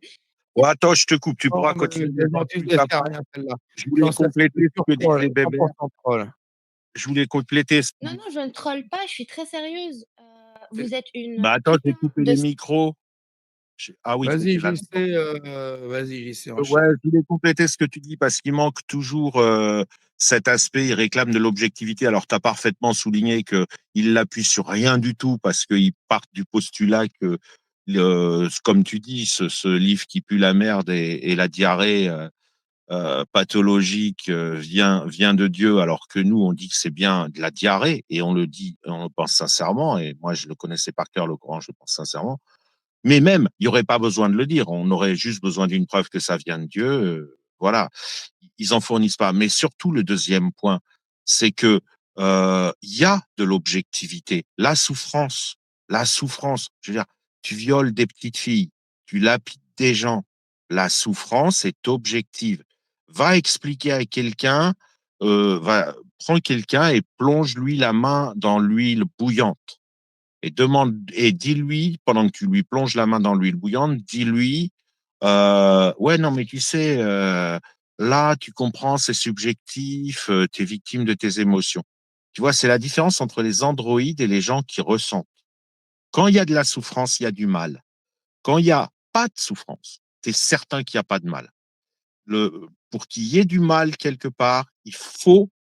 Bon, attends, je te coupe, tu pourras
Non, mais
continuer.
elle est gentille, elle sert à rien, celle-là.
Je voulais
Non, ça, c'est
compléter
du
ce
pur
que
troll,
disait Bébert.
100% troll.
Je voulais compléter ce
Non, non, je ne troll pas, je suis très sérieuse. vous êtes une
Bah, attends, j'ai
putain
coupé
de
les micros. Ah oui,
Vas-y,
c'était là.
JC,
Ouais,
enchaîne.
je voulais compléter ce que tu dis parce qu'il manque toujours cet aspect. Il réclame de l'objectivité. Alors, tu as parfaitement souligné qu'il l'appuie sur rien du tout parce qu'il part du postulat que, comme tu dis, ce livre qui pue la merde et la diarrhée pathologique vient de Dieu, alors que nous, on dit que c'est bien de la diarrhée et on le dit, on le pense sincèrement. Et moi, je le connaissais par cœur, le Coran, je le pense sincèrement. Mais même, il n'y aurait pas besoin de le dire. On aurait juste besoin d'une preuve que ça vient de Dieu. Voilà. Ils en fournissent pas. Mais surtout, le deuxième point, c'est que il y a de l'objectivité. La souffrance. Je veux dire, tu violes des petites filles, tu lapides des gens. La souffrance est objective. Va expliquer à quelqu'un, prends quelqu'un et plonge-lui la main dans l'huile bouillante et dis-lui, pendant que tu lui plonges la main dans l'huile bouillante, dis-lui, ouais, non, mais tu sais, là, tu comprends, c'est subjectif, tu es victime de tes émotions. Tu vois, c'est la différence entre les androïdes et les gens qui ressentent. Quand il y a de la souffrance, il y a du mal. Quand il n'y a pas de souffrance, tu es certain qu'il n'y a pas de mal. Pour qu'il y ait du mal quelque part,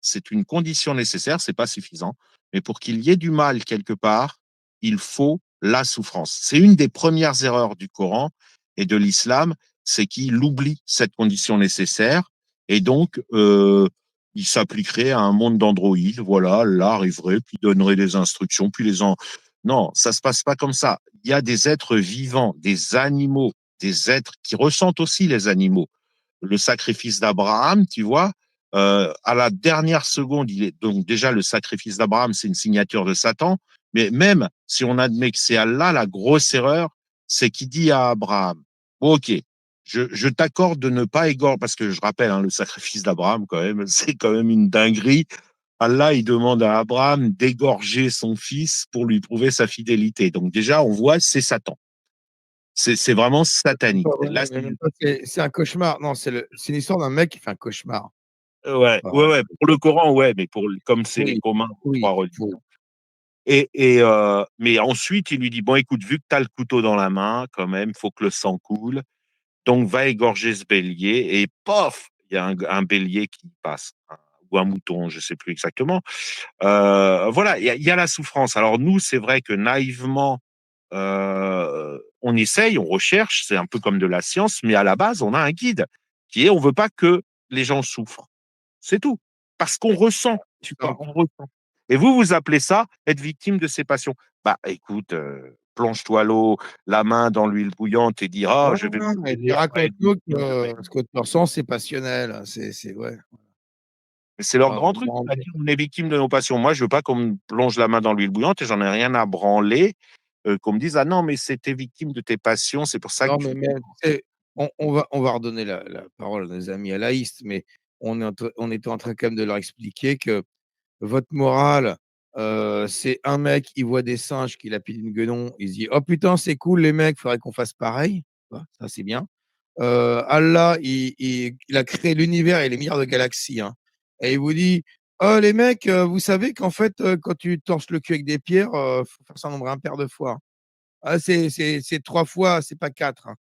c'est une condition nécessaire, c'est pas suffisant, mais pour qu'il y ait du mal quelque part, il faut la souffrance. C'est une des premières erreurs du Coran et de l'islam, c'est qu'il oublie cette condition nécessaire et donc il s'appliquerait à un monde d'androïdes. Voilà, là arriverait, puis donnerait des instructions, puis Non, ça se passe pas comme ça. Il y a des êtres vivants, des animaux, des êtres qui ressentent aussi les animaux le sacrifice d'Abraham, tu vois, à la dernière seconde, donc déjà le sacrifice d'Abraham, c'est une signature de Satan, mais même si on admet que c'est Allah, la grosse erreur, c'est qu'il dit à Abraham, bon, ok, je t'accorde de ne pas égorger, parce que je rappelle, hein, le sacrifice d'Abraham, quand même, c'est quand même une dinguerie. Allah, il demande à Abraham d'égorger son fils pour lui prouver sa fidélité. Donc déjà, on voit, c'est Satan. C'est vraiment satanique. Là,
C'est un cauchemar. Non, c'est l'histoire d'un mec qui fait un cauchemar.
Ouais,
Enfin,
ouais. Pour le Coran, ouais, mais comme c'est
oui,
commun aux
oui,
trois religions. Mais ensuite, il lui dit, bon, écoute, vu que tu as le couteau dans la main, quand même, faut que le sang coule. Donc, va égorger ce bélier. Et pof, il y a un bélier qui passe. Ou un mouton, je sais plus exactement. Voilà, il y a la souffrance. Alors, nous, c'est vrai que naïvement, on essaye, on recherche, c'est un peu comme de la science, mais à la base, on a un guide qui est, on veut pas que les gens souffrent. C'est tout. Parce qu'on ressent, tu vois, on ressent. Et vous appelez ça être victime de ses passions. Bah, écoute, plonge-toi la main dans l'huile bouillante et dis, ah, je vais
non, mais
brûler après être
raconte-nous
victime de mes.
que ce que tu ressens, c'est passionnel. Ouais.
Mais c'est leur
Ah,
grand truc, c'est-à-dire on est victime de nos passions. Moi, je veux pas qu'on me plonge la main dans l'huile bouillante et j'en ai rien à branler, qu'on me dise, ah non, mais c'était victime de tes passions, c'est pour ça que
non,
tu.
mais tu sais, on va redonner la parole à nos amis alaïstes, mais on était en train quand même de leur expliquer que votre morale, c'est un mec, il voit des singes qui lapident une guenon, il se dit: «Oh putain, c'est cool les mecs, faudrait qu'on fasse pareil». Tu vois? Ça, c'est bien. Allah, il a créé l'univers et les milliards de galaxies, hein, et il vous dit: «Oh les mecs, vous savez qu'en fait, quand tu torches le cul avec des pierres, faut faire ça un nombre impair de fois, hein. Ah c'est 3 fois, c'est pas 4, hein.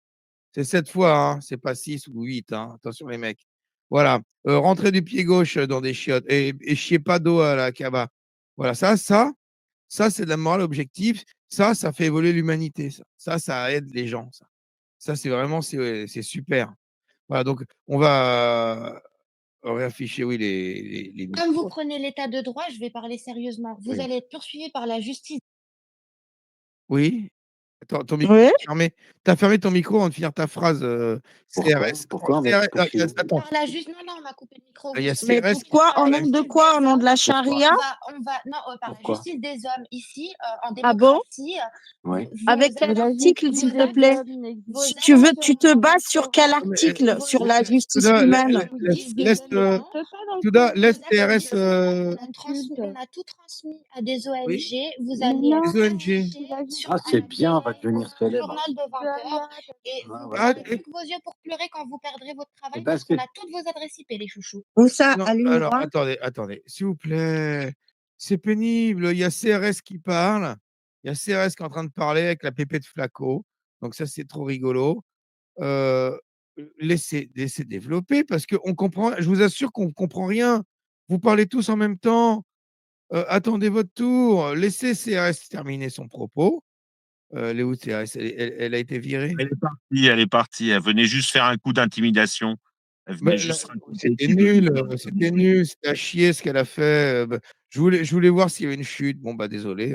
C'est 7 fois, hein, c'est pas 6 ou 8, hein. Attention les mecs. Voilà, rentrez du pied gauche, dans des chiottes et chiez pas d'eau à la Kaaba». Voilà, ça c'est de la morale objective. Ça fait évoluer l'humanité ça. Ça aide les gens ça. Ça c'est vraiment c'est super. Voilà donc on va réafficher, oui, les
Comme vous
micros.
prenez l'état de droit, je vais parler sérieusement. Vous
Oui.
allez être poursuivi par la justice.
Oui? Attends, ton micro
Ouais.
est fermé. Tu as fermé ton micro avant de finir ta phrase,
Pourquoi?
CRS.
Pourquoi on va
CRS
être poursuivi?
attends,
Par la justice. Non, non, on m'a coupé le micro.
il y
Vous
a
souhaitez
Mais
CRS qui
poursuivre
pourquoi?
par
Au
la
nom de
justice
quoi? Au
des
nom de la
hommes.
Pourquoi?
charia?
Non, par la
Pourquoi?
justice des hommes. Ici, en
Ah bon?
démocratie,
Oui.
Avec
vos
quel
actes,
Mais la article,
vos
s'il te
actes,
plaît?
vos
Si tu veux,
actes
tu te bases sur quel
seront,
mais,
article?
vos
Sur la
actes
justice
Souda,
humaine?
vous
laisse
discriminant.
Souda,
Vos
laisse
actes
CRS,
discriminants, on a tout transmis à des
oui,
ONG. Vous allez
les
être
ONG.
affiché sur
Ah, c'est bien, on va devenir
un
célèbre.
journal de 20 heures et
Ah,
vous
ouais.
Ah
n'aurez
et
plus que vos yeux pour pleurer quand vous perdrez votre
Eh
travail
ben,
parce qu'on a toutes vos adresses IP, les chouchous.
Où ça?
non,
À
alors
l'UNRWA?
attendez, s'il vous plaît. C'est pénible, il y a CRS qui parle. Il y a CRS qui est en train de parler avec la pépé de Flaco. Donc ça, c'est trop rigolo. Laissez développer parce qu'on comprend. Je vous assure qu'on ne comprend rien. Vous parlez tous en même temps. Attendez votre tour. Laissez CRS terminer son propos. Elle est où, CRS? Elle a été virée?
Elle est partie, elle est partie. Elle venait juste faire un coup d'intimidation. Elle venait
Mais
juste
là,
raconter
c'était
qu'il devait
nul,
faire
c'était nul, c'était à chier ce qu'elle a fait. Bah, je voulais voir s'il y avait une chute. Bon, bah désolé,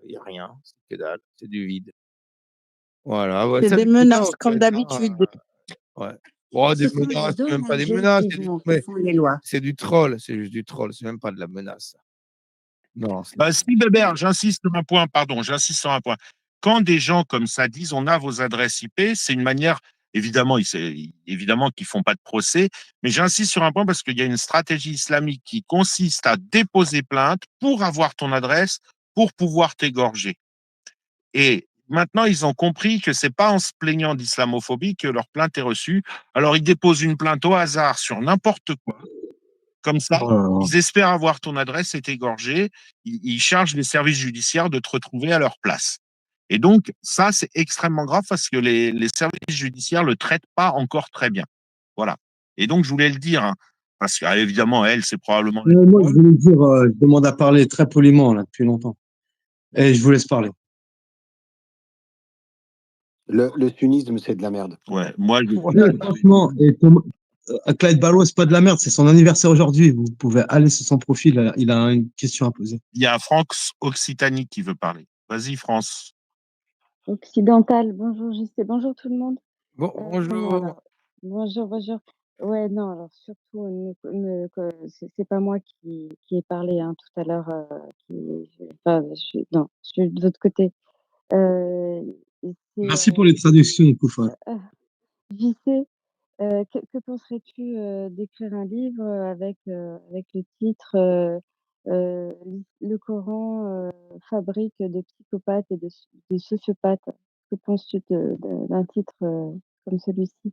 il n'y a rien. C'est que dalle, c'est du vide. Voilà, ouais,
C'est
ça
des
dépend bien,
menaces
en
comme
fait,
d'habitude.
ouais. Oh, des
Ce sont les
menaces, c'est même pas des
ONG
menaces,
qui
c'est
qui font les lois.
c'est du troll, c'est juste du troll, c'est même pas de la menace. Non, c'est
Si, Bébert, j'insiste sur un point, pardon, j'insiste sur un point. Quand des gens comme ça disent on a vos adresses IP, c'est une manière, évidemment, évidemment qu'ils font pas de procès, mais j'insiste sur un point parce qu'il y a une stratégie islamique qui consiste à déposer plainte pour avoir ton adresse, pour pouvoir t'égorger. Et maintenant, ils ont compris que c'est pas en se plaignant d'islamophobie que leur plainte est reçue. Alors, ils déposent une plainte au hasard sur n'importe quoi. Comme ça,
Oh là là.
ils espèrent avoir ton adresse et t'égorger. Ils chargent les services judiciaires de te retrouver à leur place. Et donc, ça, c'est extrêmement grave parce que les services judiciaires ne le traitent pas encore très bien. Voilà. Et donc, je voulais le dire, hein, parce qu'évidemment, elle, c'est probablement...
Moi, je voulais dire, je demande à parler très poliment, là, depuis longtemps. Et je vous laisse parler.
Le sunnisme, c'est de la merde.
Ouais, moi,
Franchement, Clyde Barrow, c'est pas de la merde, c'est son anniversaire aujourd'hui. Vous pouvez aller sur son profil, il a une question à poser.
il y a France Occitanie qui veut parler. Vas-y, France.
Occidental, bonjour JC, bonjour tout le monde.
Bonjour.
Alors, bonjour. Ouais, non, alors surtout, c'est pas moi qui ai parlé hein, tout à l'heure, non, je suis de votre côté.
Merci pour les traductions, Koufa.
JC, que penserais-tu d'écrire un livre avec le titre Le Coran fabrique de psychopathes et de sociopathes? Que penses-tu d'un titre comme celui-ci?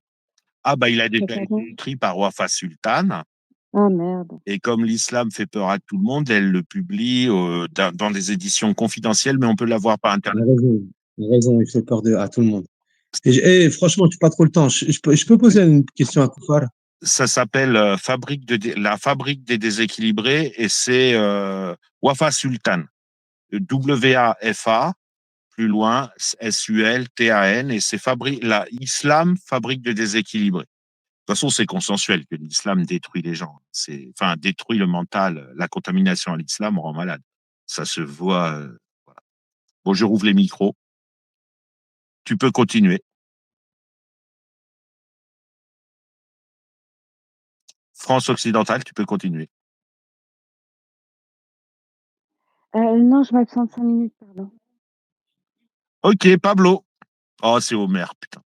Ah, bah, il a déjà
Totalement.
été écrit par Wafa Sultan.
Ah merde.
Et comme l'islam fait peur à tout le monde, elle le publie dans des éditions confidentielles, mais on peut l'avoir par Internet.
Il a raison, il fait peur à tout le monde. Et franchement, je n'ai pas trop le temps. Je peux poser une question à Koufar?
Ça s'appelle La fabrique des déséquilibrés et c'est Wafa Sultan. W-A-F-A, plus loin, S-U-L-T-A-N, et c'est l'islam fabrique de déséquilibrés. De toute façon, c'est consensuel que l'islam détruit les gens. Enfin, détruit le mental. La contamination à l'islam rend malade. Ça se voit. Voilà. Bon, je rouvre les micros. Tu peux continuer. France occidentale, tu peux continuer.
Non, je m'absente 5 minutes, pardon.
Ok, Pablo. Oh, c'est Homer, putain.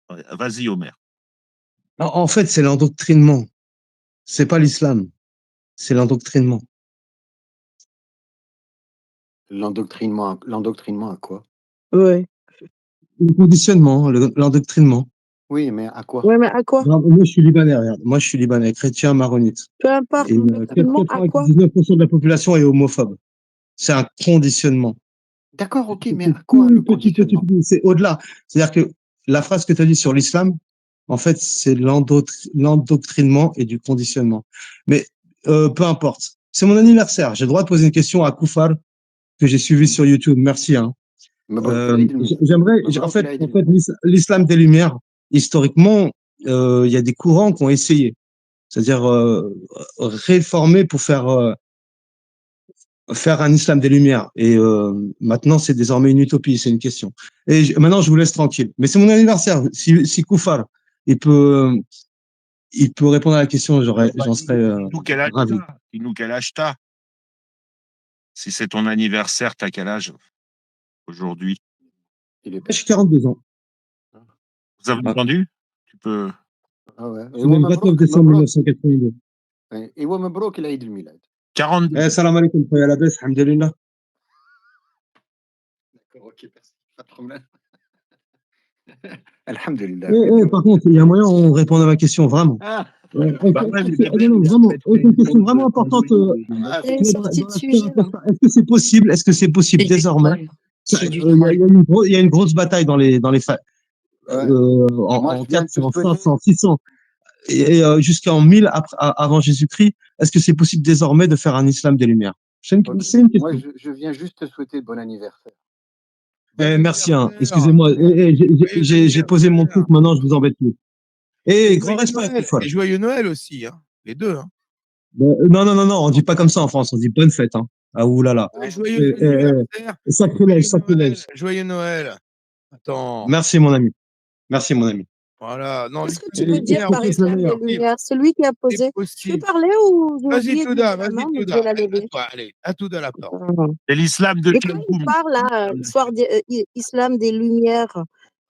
Ouais, vas-y, Homer.
En fait, c'est l'endoctrinement. C'est pas l'islam. C'est l'endoctrinement.
L'endoctrinement à quoi?
Ouais. Le conditionnement, l'endoctrinement.
Oui, mais à quoi?
Ouais, mais à quoi?
Non, moi, je suis libanais, regarde. Moi, je suis libanais, chrétien, maronite.
Peu importe,
Et
l'endoctrinement à quoi?
99% de la population est homophobe. C'est un conditionnement.
D'accord, ok, mais à quoi le conditionnement?
C'est au-delà. C'est-à-dire que la phrase que tu as dit sur l'islam, en fait, c'est l'endoctrinement et du conditionnement. Mais peu importe. C'est mon anniversaire. J'ai le droit de poser une question à Koufar, que j'ai suivi sur YouTube. Merci. Hein. J'aimerais, en fait, l'islam des Lumières, historiquement, il y a des courants qui ont essayé. C'est-à-dire réformer pour faire un islam des Lumières. Et maintenant, c'est désormais une utopie, c'est une question. Et maintenant, je vous laisse tranquille. Mais c'est mon anniversaire. Si Koufar, il peut répondre à la question, j'en serais ravi.
Dis-nous quel âge t'as. Si c'est ton anniversaire, t'as quel âge aujourd'hui?
J'ai 42 ans.
Vous avez entendu? Tu peux...
Ah ouais.
C'est le 29 décembre 1982.
Et ouais, مبروك العيد الميلاد.
42.
Salam alaikum, khoya labès, alhamdulillah.
D'accord, ok, merci. Pas de problème. Alhamdulillah.
Par contre, il y a moyen, on répond à ma question, vraiment.
Ah.
Vraiment, une question vraiment importante.
Elle est sortie de sujet, là.
Est-ce que c'est possible désormais
C'est du
Il y a
troll.
il y a une grosse bataille dans les
Ouais.
en,
Moi,
en
je viens de te
400,
souhaiter.
500, 600 jusqu'en 1000 avant Jésus-Christ. Est-ce que c'est possible désormais de faire un islam des Lumières?
Ok.
C'est une
Moi,
question.
je viens juste te souhaiter bon anniversaire.
Bon
Merci, hein.
anniversaire.
Excusez-moi.
Joyeux
J'ai posé mon truc,
anniversaire.
maintenant je vous embête plus. Et grand
Joyeux
respect à
Noël.
Koufol.
Et joyeux Noël aussi, hein. Les deux, hein.
Non, on dit pas comme ça en France, on dit bonne fête, hein. Ah oulala.
Ouais,
Ah,
joyeux anniversaire.
Sacrilège,
Joyeux Noël.
sacrilège.
Joyeux Noël. Attends.
Merci mon ami. Merci mon ami.
Voilà. Non,
Qu'est-ce que tu
Et,
veux dire
l'humanitaire,
je
par
te
oui,
souhaite le
islam des
meilleur.
Lumières? Celui qui a
c'est
posé. Je peux
possible.
parler ou j'ai
Vas-y,
oublié de lever la
vas-y,
main, mais je
Touda.
vais la
À
lever.
toi, allez. À Touda la parole.
C'est l'islam de
Mais quand il
Tchelkoum.
parle là, islam des Lumières,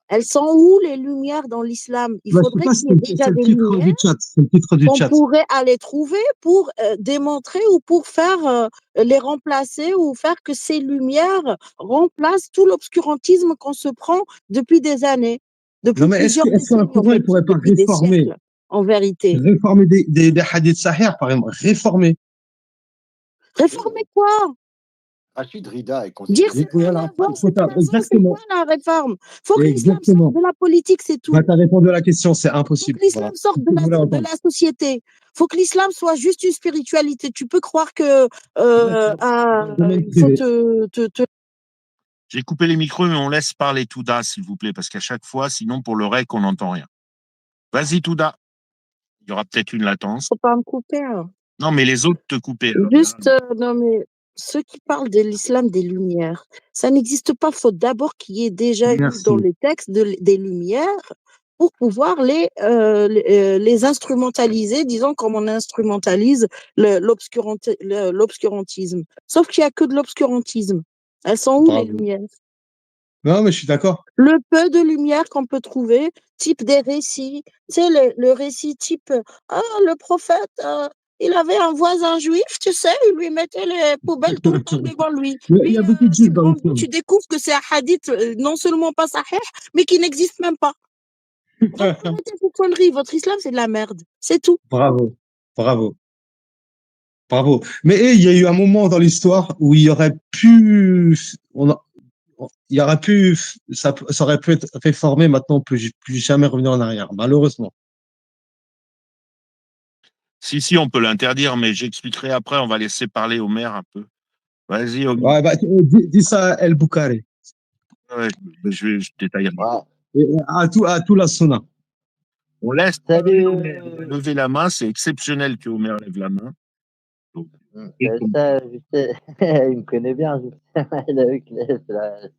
elles sont où les lumières dans l'islam? Il
Bah, je sais
faudrait
pas,
qu'il y ait déjà
c'est le
des
titre
lumières
du chat. C'est le titre du
qu'on
chat.
pourrait aller trouver pour démontrer ou pour faire les remplacer ou faire que ces lumières remplacent tout l'obscurantisme qu'on se prend depuis des années,
Non,
depuis
mais
plusieurs
est-ce qu'un
décennies, en
Coran,
fait,
il pourrait pas
depuis des siècles, en vérité.
réformer des hadiths sahih, par exemple, réformer.
Réformer quoi?
Rachid Rida est
Dire
considéré
c'est
comme
pas
Voilà,
bien, voir
il faut
c'est pas ça, c'est
exactement,
quoi la réforme? Faut que l'islam sorte
exactement.
de la politique, c'est tout.
Bah, t'as répondu à la question, c'est
Faut que
impossible.
l'islam
Voilà.
sorte
C'est ce que je voulais
de
entendre.
la société. Faut que l'islam soit juste une spiritualité. Tu peux croire que
D'accord. Dans le domaine
il faut
privé.
te
J'ai coupé les micros, mais on laisse parler Touda, s'il vous plaît, parce qu'à chaque fois, sinon, pour le rec, on n'entend rien. Vas-y, Touda. Il y aura peut-être une latence.
faut pas me couper. Hein.
Non, mais les autres te coupaient.
Juste, non mais ceux qui parlent de l'islam des Lumières, ça n'existe pas. Faut d'abord qu'il y ait déjà eu dans
Merci.
les textes des Lumières pour pouvoir les instrumentaliser, disons comme on instrumentalise l'obscurantisme. Sauf qu'il y a que de l'obscurantisme. Elles sont où les
Bravo.
Lumières?
Non, mais je suis d'accord.
Le peu de lumière qu'on peut trouver, type des récits, tu sais, le récit type, ah, le prophète, il avait un voisin juif, tu sais, il lui mettait les poubelles tout le temps devant lui.
Il
Lui,
y a beaucoup de juifs dans l'islam.
tu découvres que c'est un hadith non seulement pas sahih, mais qui n'existe même pas. Donc, arrêtez vos conneries, votre islam, c'est de la merde. C'est tout.
Bravo. Bravo. Bravo. Mais il y a eu un moment dans l'histoire où il y aurait pu, il y aurait pu, ça aurait pu être réformé. Maintenant, on peut plus jamais revenir en arrière, malheureusement.
Si, on peut l'interdire, mais j'expliquerai après. On va laisser parler au maire un peu. Vas-y, Omi.
Ouais, bah, dis ça à El Boukari.
Ouais, je détaillerai.
Et à tout la Sunna.
On laisse
Salut.
lever la main. C'est exceptionnel que Omer lève la main. Donc,
Ça, je sais, il me connaît bien. Il a vu que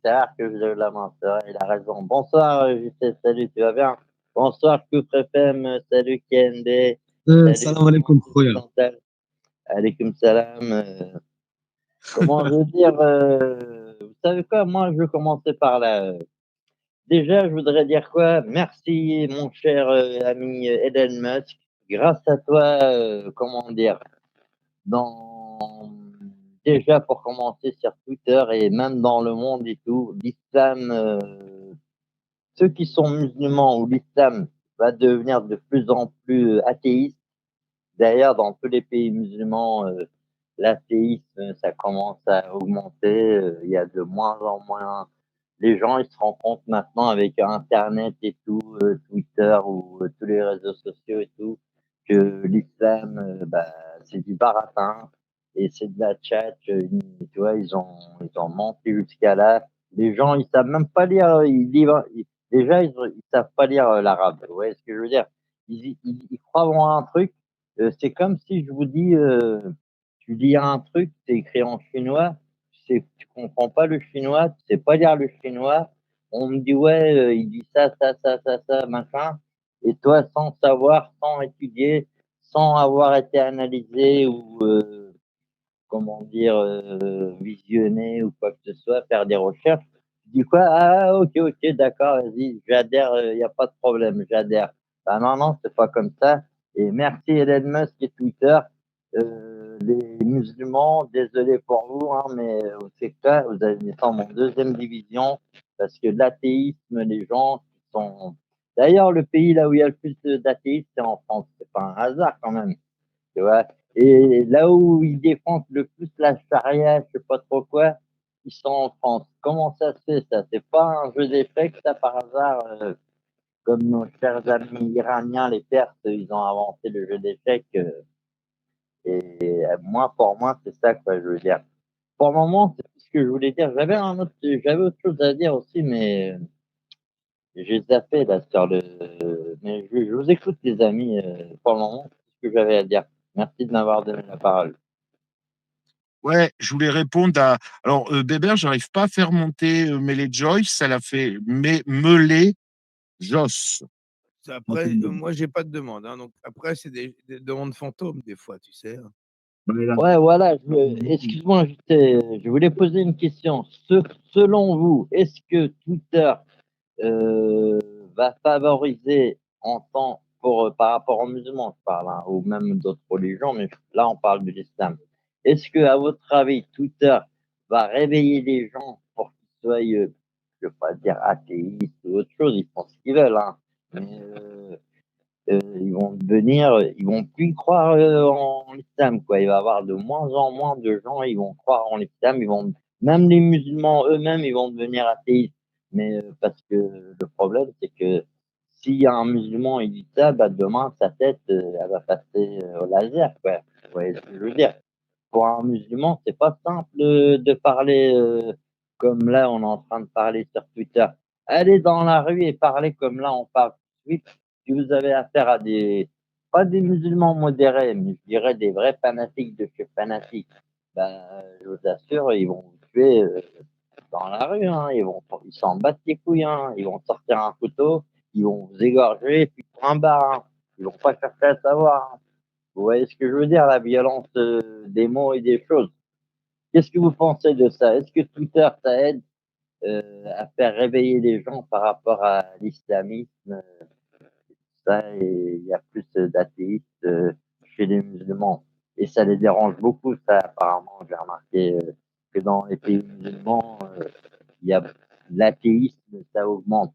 c'est rare que je lève la main. C'est vrai, il a raison. Bonsoir, Justesse. Salut, tu vas bien? Bonsoir, Koufr FM. Salut, KND. Salut,
Salam alaikum, khoya.
Occidental. Alaykoum salam. Comment je veux dire vous savez quoi? Moi, je veux commencer par là. Déjà, je voudrais dire quoi? Merci, mon cher ami Elon Musk. Grâce à toi, comment dire, dans déjà pour commencer sur Twitter et même dans le monde et tout, l'islam, ceux qui sont musulmans ou l'islam va devenir de plus en plus athéiste. D'ailleurs, dans tous les pays musulmans, l'athéisme, ça commence à augmenter. Il y a de moins en moins. Les gens, ils se rendent compte maintenant avec Internet et tout, Twitter ou tous les réseaux sociaux et tout, que l'islam, c'est du baratin et c'est de la tchatch. Tu vois, ils ont menti jusqu'à là. Les gens, ils savent même pas lire. Déjà, ils savent pas lire l'arabe. Vous voyez ce que je veux dire? Ils croient voir un truc. C'est comme si je vous dis, tu lis un truc, c'est écrit en chinois, tu comprends pas le chinois, tu sais pas lire le chinois. On me dit ouais, il dit ça, machin. Et toi, sans savoir, sans étudier, sans avoir été analysé ou comment dire visionné ou quoi que ce soit, faire des recherches. Tu dis quoi? Ah ok, d'accord, vas-y, j'adhère, il n'y a pas de problème, j'adhère. Bah non, c'est pas comme ça. Et merci Elon Musk et Twitter. Les musulmans, désolé pour vous, hein, mais c'est quoi? Vous allez descendre en deuxième division parce que l'athéisme, les gens qui sont. D'ailleurs, le pays là où il y a le plus d'athéistes, c'est en France. C'est pas un hasard quand même, tu vois. Et là où ils défendent le plus la charia, je sais pas trop quoi, ils sont en France. Comment ça se fait ça? C'est pas un jeu d'échecs, ça, par hasard, comme nos chers amis iraniens, les Perses, ils ont inventé le jeu d'échecs. Et moi, pour moi, c'est ça, quoi, je veux dire. Pour le moment, c'est tout ce que je voulais dire. J'avais autre chose à dire aussi, mais j'ai zappé là sur le. Mais je vous écoute, les amis. Pour le moment, c'est ce que j'avais à dire. Merci de m'avoir donné la parole.
Ouais, je voulais répondre à. Alors, Bébert, j'arrive pas à faire monter Melee Joyce, elle a fait Melee Joss.
Après, moi, j'ai pas de demande. Hein, donc, après, c'est des demandes fantômes, des fois, tu sais. Hein.
Ouais, voilà. Excuse-moi, je voulais poser une question. Selon vous, est-ce que Twitter va favoriser par rapport aux musulmans, je parle, hein, ou même d'autres religions, mais là, on parle de l'islam. Est-ce que, à votre avis, Twitter va réveiller les gens pour qu'ils soient, je ne veux pas dire athéistes ou autre chose, ils font ce qu'ils veulent, hein, mais ils vont plus croire en l'islam, quoi. Il va y avoir de moins en moins de gens, ils vont croire en l'islam, même les musulmans eux-mêmes, ils vont devenir athéistes. Mais parce que le problème, c'est que s'il y a un musulman, il dit ça, bah, demain, sa tête, elle va passer au laser, quoi. Vous voyez ce que je veux dire? Pour un musulman, c'est pas simple de parler comme là, on est en train de parler sur Twitter. Aller dans la rue et parler comme là, on parle. Oui, si vous avez affaire à pas des musulmans modérés, mais je dirais des vrais fanatiques de chez fanatiques, ben, je vous assure, ils vont vous tuer dans la rue, hein. Ils s'en battent les couilles, hein. Ils vont sortir un couteau, ils vont vous égorger, puis point barre, hein. Ils vont pas chercher à savoir, hein. Vous voyez ce que je veux dire, la violence des mots et des choses. Qu'est-ce que vous pensez de ça? Est-ce que Twitter, ça aide à faire réveiller les gens par rapport à l'islamisme? Ça, et il y a plus d'athéistes chez les musulmans. Et ça les dérange beaucoup, ça, apparemment. J'ai remarqué que dans les pays musulmans, il y a l'athéisme, ça augmente.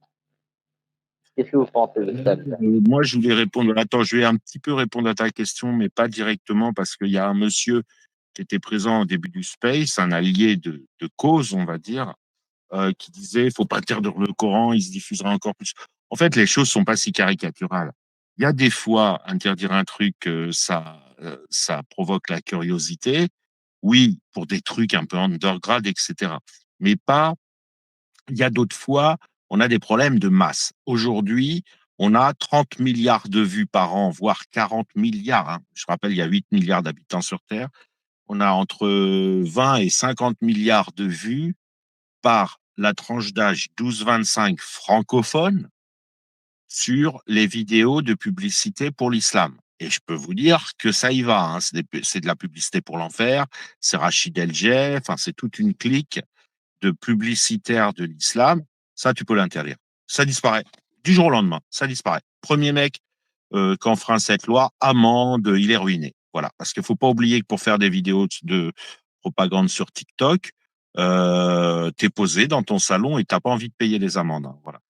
Qu'est-ce que vous pensez de ça?
Moi, je voulais répondre. Attends, je vais un petit peu répondre à ta question, mais pas directement, parce qu'il y a un monsieur qui était présent au début du space, un allié de cause, on va dire, qui disait il faut pas interdire le Coran, il se diffusera encore plus. En fait, les choses sont pas si caricaturales. Il y a des fois, interdire un truc, ça provoque la curiosité. Oui, pour des trucs un peu underground, etc. Mais pas. Il y a d'autres fois, on a des problèmes de masse. Aujourd'hui, on a 30 milliards de vues par an, voire 40 milliards. Hein. Je rappelle, il y a 8 milliards d'habitants sur Terre. On a entre 20 et 50 milliards de vues par la tranche d'âge 12-25 francophone sur les vidéos de publicité pour l'islam. Et je peux vous dire que ça y va. Hein. C'est de la publicité pour l'enfer. C'est Rachid El-Jeh. Enfin, c'est toute une clique de publicitaires de l'islam. Ça, tu peux l'interdire. Ça disparaît. Du jour au lendemain, ça disparaît. Premier mec qui enfreint cette loi, amende, il est ruiné. Voilà. Parce qu'il ne faut pas oublier que pour faire des vidéos de propagande sur TikTok, tu es posé dans ton salon et tu n'as pas envie de payer les amendes. Hein. Voilà.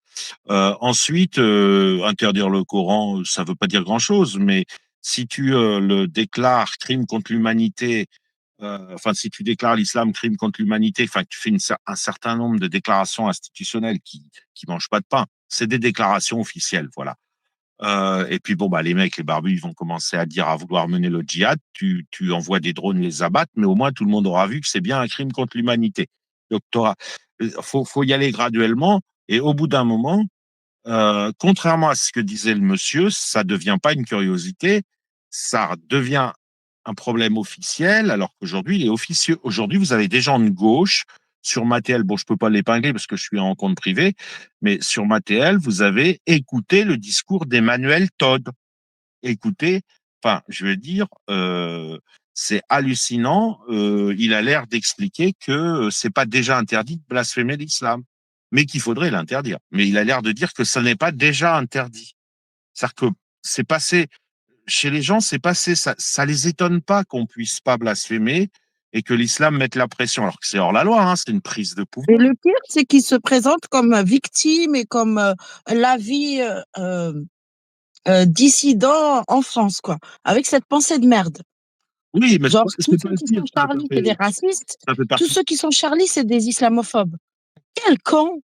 Ensuite, interdire le Coran, ça ne veut pas dire grand-chose, mais si tu le déclares crime contre l'humanité, enfin, si tu déclares l'islam crime contre l'humanité, enfin, tu fais un certain nombre de déclarations institutionnelles qui mangent pas de pain, c'est des déclarations officielles, voilà. Et puis bon, bah les mecs, les barbus, ils vont commencer à vouloir mener le djihad. Tu envoies des drones les abattre, mais au moins tout le monde aura vu que c'est bien un crime contre l'humanité. Donc, faut y aller graduellement. Et au bout d'un moment, contrairement à ce que disait le monsieur, ça devient pas une curiosité, ça devient un problème officiel, alors qu'aujourd'hui, il est officieux. Aujourd'hui, vous avez des gens de gauche sur Mattel. Bon, je peux pas l'épingler parce que je suis en compte privé, mais sur Mattel, vous avez écouté le discours d'Emmanuel Todd. Écoutez, enfin, je veux dire, c'est hallucinant. Il a l'air d'expliquer que c'est pas déjà interdit de blasphémer l'islam, mais qu'il faudrait l'interdire. Mais il a l'air de dire que ça n'est pas déjà interdit. C'est-à-dire que c'est passé chez les gens, c'est passé, ça les étonne pas qu'on puisse pas blasphémer et que l'islam mette la pression, alors que c'est hors la loi, hein, c'est une prise de
Et
pouvoir.
le pire, c'est qu'ils se présentent comme victimes et comme l'avis dissident en France, quoi, avec cette pensée de merde.
Oui, mais
Genre,
c'est
tous
pas
ceux
le
qui
pire,
sont Charlie, c'est des racistes.
ça fait
Tous
partie.
ceux qui sont Charlie, c'est des islamophobes. Quel con!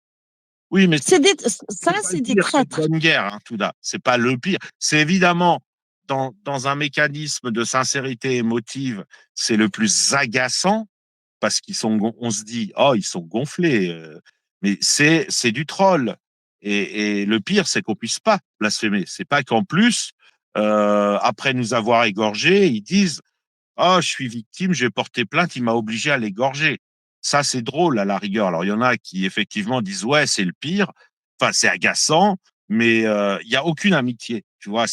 Oui, mais
Ça,
c'est pas
c'est
le
des
pire, c'est
traîtres.
bonne guerre, hein, Touda. C'est pas le pire. C'est évidemment dans un mécanisme de sincérité émotive, c'est le plus agaçant parce on se dit, oh, ils sont gonflés. Mais c'est du troll. Et le pire, c'est qu'on puisse pas blasphémer. C'est pas qu'en plus, après nous avoir égorgés, ils disent, oh, je suis victime, je vais porter plainte, il m'a obligé à l'égorger. Ça, c'est drôle à la rigueur. Alors, il y en a qui effectivement disent, ouais, c'est le pire. Enfin, c'est agaçant, mais il n'y a aucune amitié. Tu vois,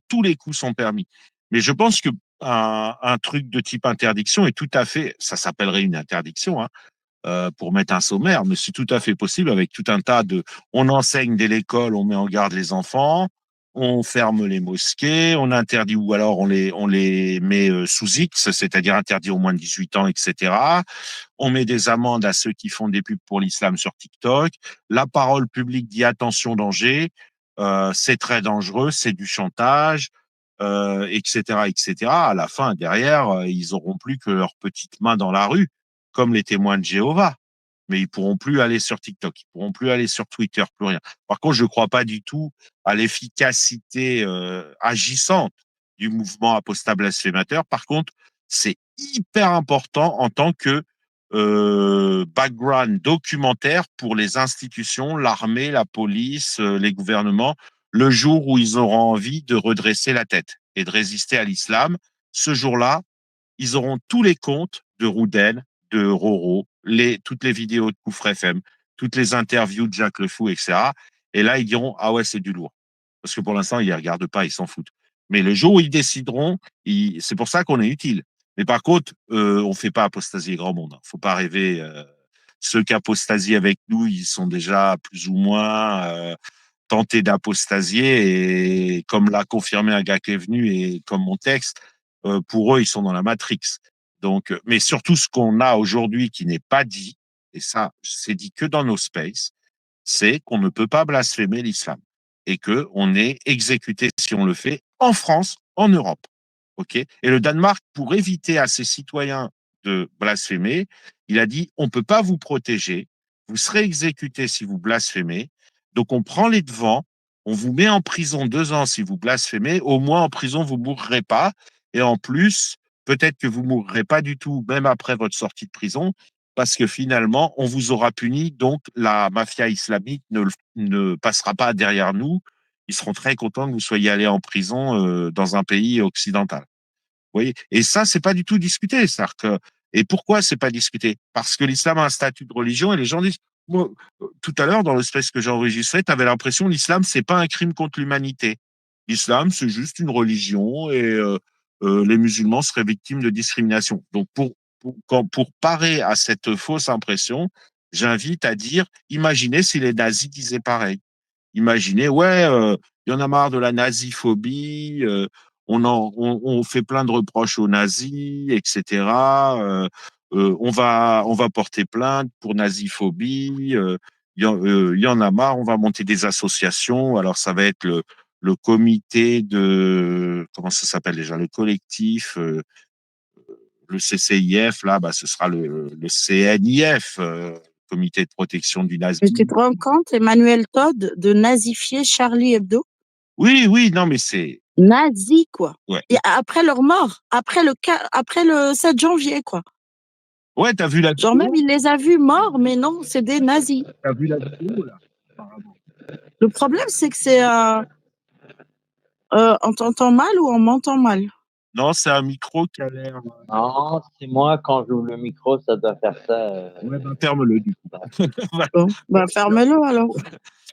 tous les coups sont permis. Mais je pense que un truc de type interdiction est tout à fait, ça s'appellerait une interdiction, hein, pour mettre un sommaire, mais c'est tout à fait possible avec tout un tas de. On enseigne dès l'école, on met en garde les enfants, on ferme les mosquées, on interdit ou alors on les met sous X, c'est-à-dire interdit au moins de 18 ans, etc. On met des amendes à ceux qui font des pubs pour l'islam sur TikTok. La parole publique dit attention danger, c'est très dangereux, c'est du chantage. Etc., etc. À la fin, derrière, ils auront plus que leurs petites mains dans la rue, comme les témoins de Jéhovah. Mais ils pourront plus aller sur TikTok, ils pourront plus aller sur Twitter, plus rien. Par contre, je ne crois pas du tout à l'efficacité agissante du mouvement apostat blasphémateur. Par contre, c'est hyper important en tant que background documentaire pour les institutions, l'armée, la police, les gouvernements, le jour où ils auront envie de redresser la tête et de résister à l'islam. Ce jour-là, ils auront tous les comptes de Roudel, de Roro, toutes les vidéos de Koufre FM, toutes les interviews de Jacques Le Fou, etc. Et là, ils diront, ah ouais, c'est du lourd. Parce que pour l'instant, ils ne regardent pas, ils s'en foutent. Mais le jour où ils décideront, c'est pour ça qu'on est utile. Mais par contre, on ne fait pas apostasier grand monde. Il ne faut pas rêver. Ceux qui apostasient avec nous, ils sont déjà plus ou moins tentés d'apostasier. Et comme l'a confirmé un gars qui est venu et comme mon texte, pour eux, ils sont dans la Matrix. Donc, mais surtout, ce qu'on a aujourd'hui qui n'est pas dit, et ça, c'est dit que dans nos spaces, c'est qu'on ne peut pas blasphémer l'islam et que on est exécuté si on le fait en France, en Europe. OK? Et le Danemark, pour éviter à ses citoyens de blasphémer, il a dit on ne peut pas vous protéger, vous serez exécuté si vous blasphémez. Donc on prend les devants, on vous met en prison 2 ans si vous blasphémez, au moins en prison vous mourrez pas. Et en plus, peut-être que vous mourrez pas du tout, même après votre sortie de prison, parce que finalement, on vous aura puni, donc la mafia islamique ne passera pas derrière nous. Ils seront très contents que vous soyez allé en prison dans un pays occidental. Vous voyez. Et ça, c'est pas du tout discuté. Et pourquoi c'est pas discuté? Parce que l'islam a un statut de religion et les gens disent. Moi, tout à l'heure, dans le space que j'ai enregistré, tu avais l'impression que l'islam, c'est pas un crime contre l'humanité. L'islam, c'est juste une religion et les musulmans seraient victimes de discrimination. Donc, pour parer à cette fausse impression, j'invite à dire, imaginez si les nazis disaient pareil. Imaginez, ouais, il y en a marre de la naziphobie, on fait plein de reproches aux nazis, etc. On va porter plainte pour naziphobie. Il y en a marre, on va monter des associations. Alors, ça va être le comité de, comment ça s'appelle déjà, le collectif, le CCIF, là, bah, ce sera le CNIF, comité de protection du
Mais tu
nazisme.
te rends compte, Emmanuel Todd, de nazifier Charlie Hebdo?
Oui, oui, non, mais c'est.
Nazi, quoi.
Ouais.
Et après leur mort, après le 7 janvier, quoi.
Ouais, t'as vu la
Genre même, il les a vus morts, mais non, c'est des nazis.
T'as vu la vidéo, là, apparemment.
Le problème, c'est que c'est on t'entend mal ou on m'entend mal?
Non, c'est un micro qui a l'air.
Non, c'est moi, quand j'ouvre le micro, ça doit faire ça.
Ouais, ben ferme-le, du coup.
Bon, bah ferme-le alors.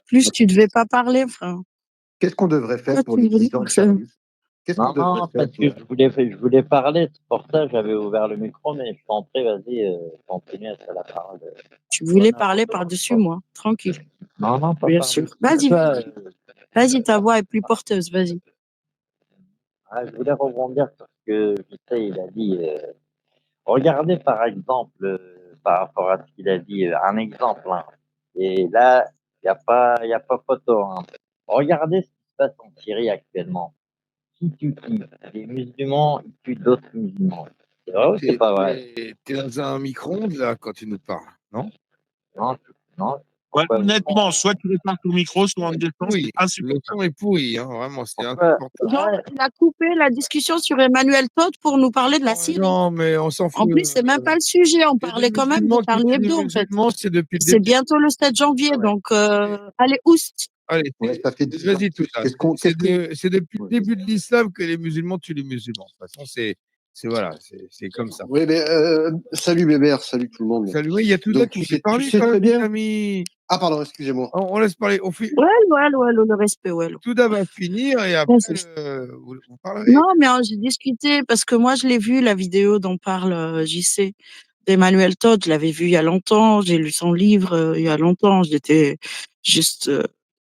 Plus tu devais pas parler, frère.
Qu'est-ce qu'on devrait faire
Toi,
pour
tu
les
voulais
10 ans de
que ça-
Charlie? Qu'est-ce qu'on
Non,
devrait
non,
faire
parce que je voulais parler, c'est pour ça que j'avais ouvert le micro, mais je t'en prie, vas-y, continue à te la parole.
Tu voulais parler par-dessus moi, tranquille.
Non, non, pas
Bien
parler.
sûr. Vas-y,
Toi,
vas-y, ta voix est plus porteuse, vas-y.
je voulais rebondir sur ce que je sais, il a dit. Regardez par exemple, par rapport à ce qu'il a dit, un exemple, hein. Et là, il y a pas photo, hein. Regardez ce qui se passe en Syrie actuellement. qui tue qui? Les musulmans, ils tuent d'autres musulmans. C'est vrai ou c'est
T'es
pas vrai?
dans un micro-ondes, là, quand tu nous parles, non?
Non, non.
Ouais,
Pourquoi vous
honnêtement, soit tu répares ton micro, soit en descend, c'est
Oui, le
insupportable.
son est pourri, hein, vraiment, c'est
pourquoi
insupportable.
Genre, il a coupé la discussion sur Emmanuel Todd pour nous parler de la
Oh
Syrie.
non, mais on s'en
En
fout.
plus, c'est même pas le sujet. On
Et les
parlait quand même de
musulmans qui
Charlie
tuent les
Hebdo, en fait.
musulmans, c'est depuis le
C'est
début.
bientôt le 7 janvier, donc allez, oust.
Allez,
Ouais, ça fait
vas-y, tout ça.
qu'est-ce qu'on
C'est
qu'est-ce que
c'est depuis le
ouais.
début de l'islam que les musulmans tuent les musulmans. De toute façon, c'est voilà, c'est comme ça.
Oui, mais salut Bébert, salut tout le monde.
Salut, oui, il y a tout là
Donc
qui
tu
veut
sais
parler quand
très
même, les
bien.
amis.
Ah pardon, excusez-moi.
On laisse parler. On fait.
Ouais, le respect, ouais.
Touda va finir et après, vous parlerez.
Non, mais j'ai discuté parce que moi, je l'ai vu, la vidéo dont parle JC d'Emmanuel Todd. Je l'avais vu il y a longtemps. J'ai lu son livre il y a longtemps. J'étais juste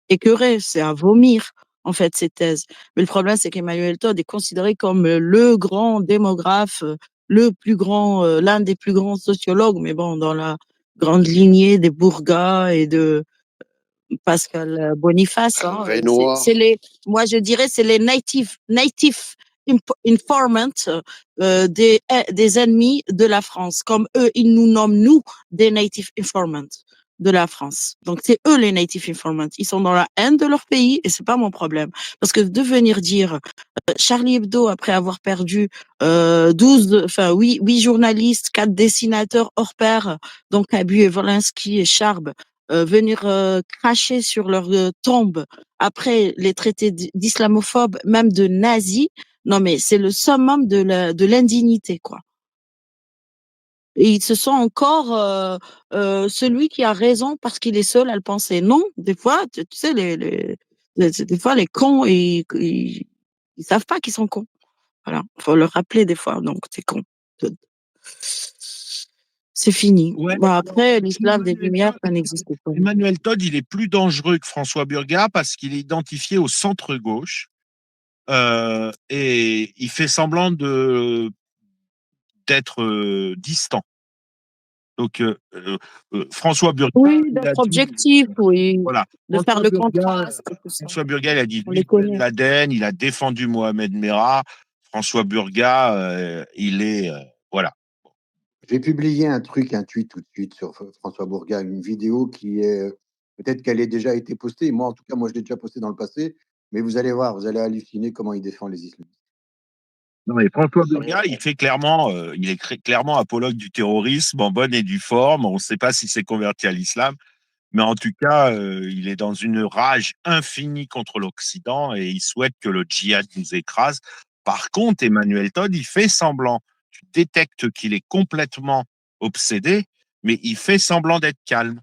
écœurée. C'est à vomir, en fait, ces thèses. Mais le problème, c'est qu'Emmanuel Todd est considéré comme le grand démographe, le plus grand, l'un des plus grands sociologues, mais bon, dans la grande lignée des Bourgas et de Pascal Boniface, hein.
Renoir.
Moi je dirais, c'est les native informants des ennemis de la France. Comme eux, ils nous nomment, nous, des native informants de la France. Donc c'est eux les native informants. Ils sont dans la haine de leur pays et c'est pas mon problème. Parce que de venir dire Charlie Hebdo, après avoir perdu 8 journalistes, 4 dessinateurs hors pair, donc Cabu et Volinsky et Charb, venir cracher sur leur tombe après les traités d'islamophobes, même de nazis. Non, mais c'est le summum de l'indignité, quoi. Et il se sent encore celui qui a raison parce qu'il est seul à le penser. Non, des fois, tu sais, des fois, les cons, ils savent pas qu'ils sont cons. Voilà, faut le rappeler des fois, donc c'est con. C'est fini.
Ouais,
Bon, après, l'islam des
Emmanuel
Lumières,
Todd,
ça n'existe pas.
Emmanuel Todd, il est plus dangereux que François Burgat parce qu'il est identifié au centre-gauche et il fait semblant d'être distant. Donc, François Burgat,
Oui,
il a
d'être
dit,
objectif, oui,
voilà,
de faire le contraste et tout ça.
François Burgat, il a dit
On
lui
les
Ben
connaît.
Laden, il a défendu Mohamed Merah. François Burgat, il est, voilà.
J'ai publié un tweet tout de suite sur François Bourga, une vidéo qui est peut-être qu'elle ait déjà été postée. Moi, en tout cas, moi, je l'ai déjà postée dans le passé. Mais vous allez voir, vous allez halluciner comment il défend les islamistes.
Non, mais François Burgat, il fait clairement, il est clairement apologue du terrorisme en bonne et due forme. On ne sait pas s'il s'est converti à l'islam, mais en tout cas, il est dans une rage infinie contre l'Occident et il souhaite que le djihad nous écrase. Par contre, Emmanuel Todd, il fait semblant. Tu détectes qu'il est complètement obsédé, mais il fait semblant d'être calme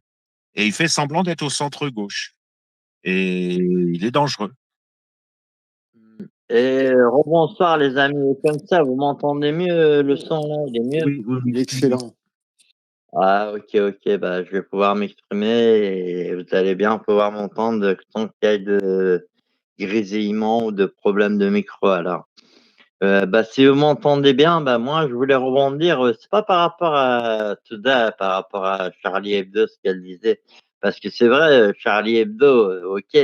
et il fait semblant d'être au centre gauche. Et il est dangereux.
Et rebonsoir les amis, comme ça vous m'entendez mieux, le son là, il est mieux?
Oui, oui,
Il est excellent.
Ah ok, bah je vais pouvoir m'exprimer et vous allez bien pouvoir m'entendre sans qu'il y ait de grésillement ou de problème de micro alors. Bah si vous m'entendez bien, bah moi je voulais rebondir, c'est pas par rapport à Touda, par rapport à Charlie Hebdo, ce qu'elle disait. Parce que c'est vrai, Charlie Hebdo, ok,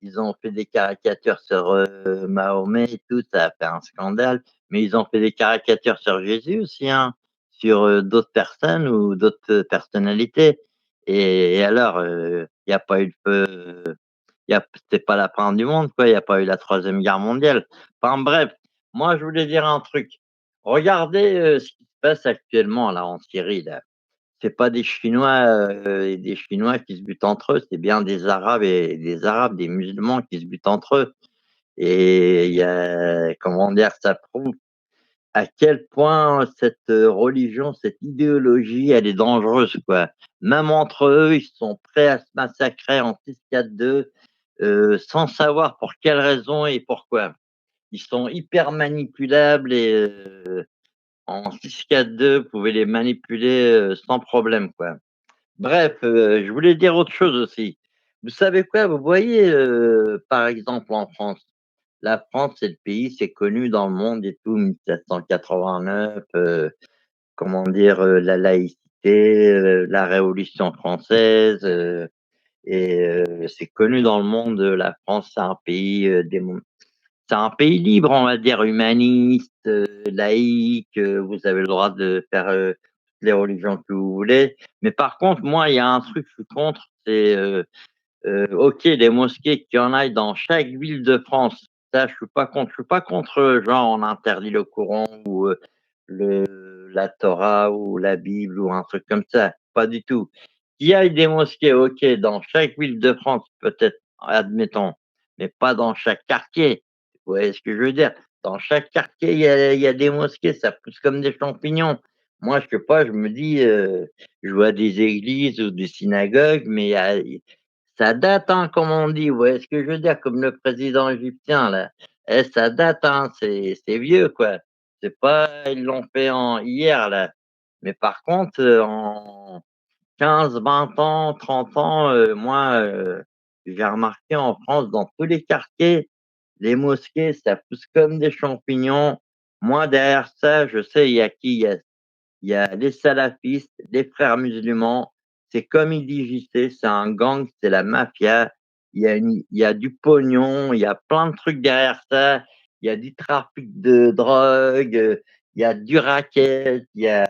ils ont fait des caricatures sur Mahomet et tout, ça a fait un scandale, mais ils ont fait des caricatures sur Jésus aussi, hein, sur d'autres personnes ou d'autres personnalités. Et alors, il n'y a pas eu de feu, c'était pas la fin du monde, quoi, il n'y a pas eu la Troisième Guerre mondiale. Enfin bref, moi je voulais dire un truc. Regardez ce qui se passe actuellement là en Syrie. Là. C'est pas des Chinois et des Chinois qui se butent entre eux, c'est bien des Arabes et des Arabes, des musulmans qui se butent entre eux. Et il y a, comment dire, ça prouve à quel point cette religion, cette idéologie, elle est dangereuse, quoi. Même entre eux, ils sont prêts à se massacrer en 6-4-2 sans savoir pour quelles raisons et pourquoi. Ils sont hyper manipulables et en 6-4-2, vous pouvez les manipuler sans problème, quoi. Bref, je voulais dire autre chose aussi. Vous savez quoi? Vous voyez, par exemple, en France, la France, c'est le pays, c'est connu dans le monde et tout, 1789, comment dire, la laïcité, la Révolution française, et c'est connu dans le monde, la France, c'est un pays c'est un pays libre, on va dire, humaniste, laïque, vous avez le droit de faire toutes les religions que vous voulez. Mais par contre, moi, il y a un truc que je suis contre, c'est OK, les mosquées, qu'il y en ait dans chaque ville de France. Ça, je suis pas contre. Je suis pas contre, genre, on interdit le Coran ou la Torah ou la Bible ou un truc comme ça. Pas du tout. Qu'il y ait des mosquées, OK, dans chaque ville de France, peut-être, admettons, mais pas dans chaque quartier. Vous voyez ce que je veux dire? Dans chaque quartier, il y a des mosquées, ça pousse comme des champignons. Moi, je sais pas, je me dis, je vois des églises ou des synagogues, mais ça date, hein, comme on dit, vous voyez ce que je veux dire? Comme le président égyptien, là. Ça date, hein, c'est vieux, quoi. C'est pas, ils l'ont fait hier, là. Mais par contre, en 15, 20 ans, 30 ans, moi, j'ai remarqué en France, dans tous les quartiers, les mosquées, ça pousse comme des champignons. Moi, derrière ça, je sais, il y a qui? Il y a les salafistes, les frères musulmans. C'est comme il dit JC, c'est un gang, c'est la mafia. Il y a du pognon, il y a plein de trucs derrière ça. Il y a du trafic de drogue, il y a du racket, il y a,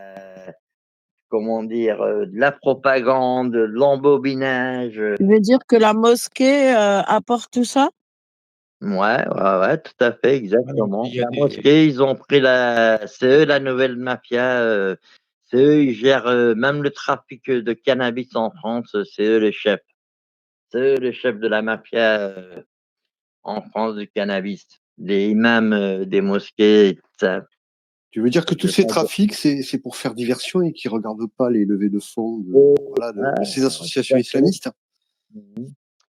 comment dire, de la propagande, de l'embobinage.
Tu veux dire que la mosquée apporte tout ça?
Ouais, ouais, ouais, tout à fait,
Alors,
exactement.
il y a
La
des
mosquée, ils ont pris c'est eux la nouvelle mafia, c'est eux, ils gèrent, même le trafic, de cannabis en France, c'est eux les chefs. C'est eux les chefs de la mafia, en France du cannabis. Les imams, des mosquées et tout ça.
Tu veux dire que tous
Je
ces
pense
trafics, c'est pour faire diversion et qu'ils regardent pas les levées de fonds voilà, de ces
tout
associations
à fait.
islamistes?
Mmh.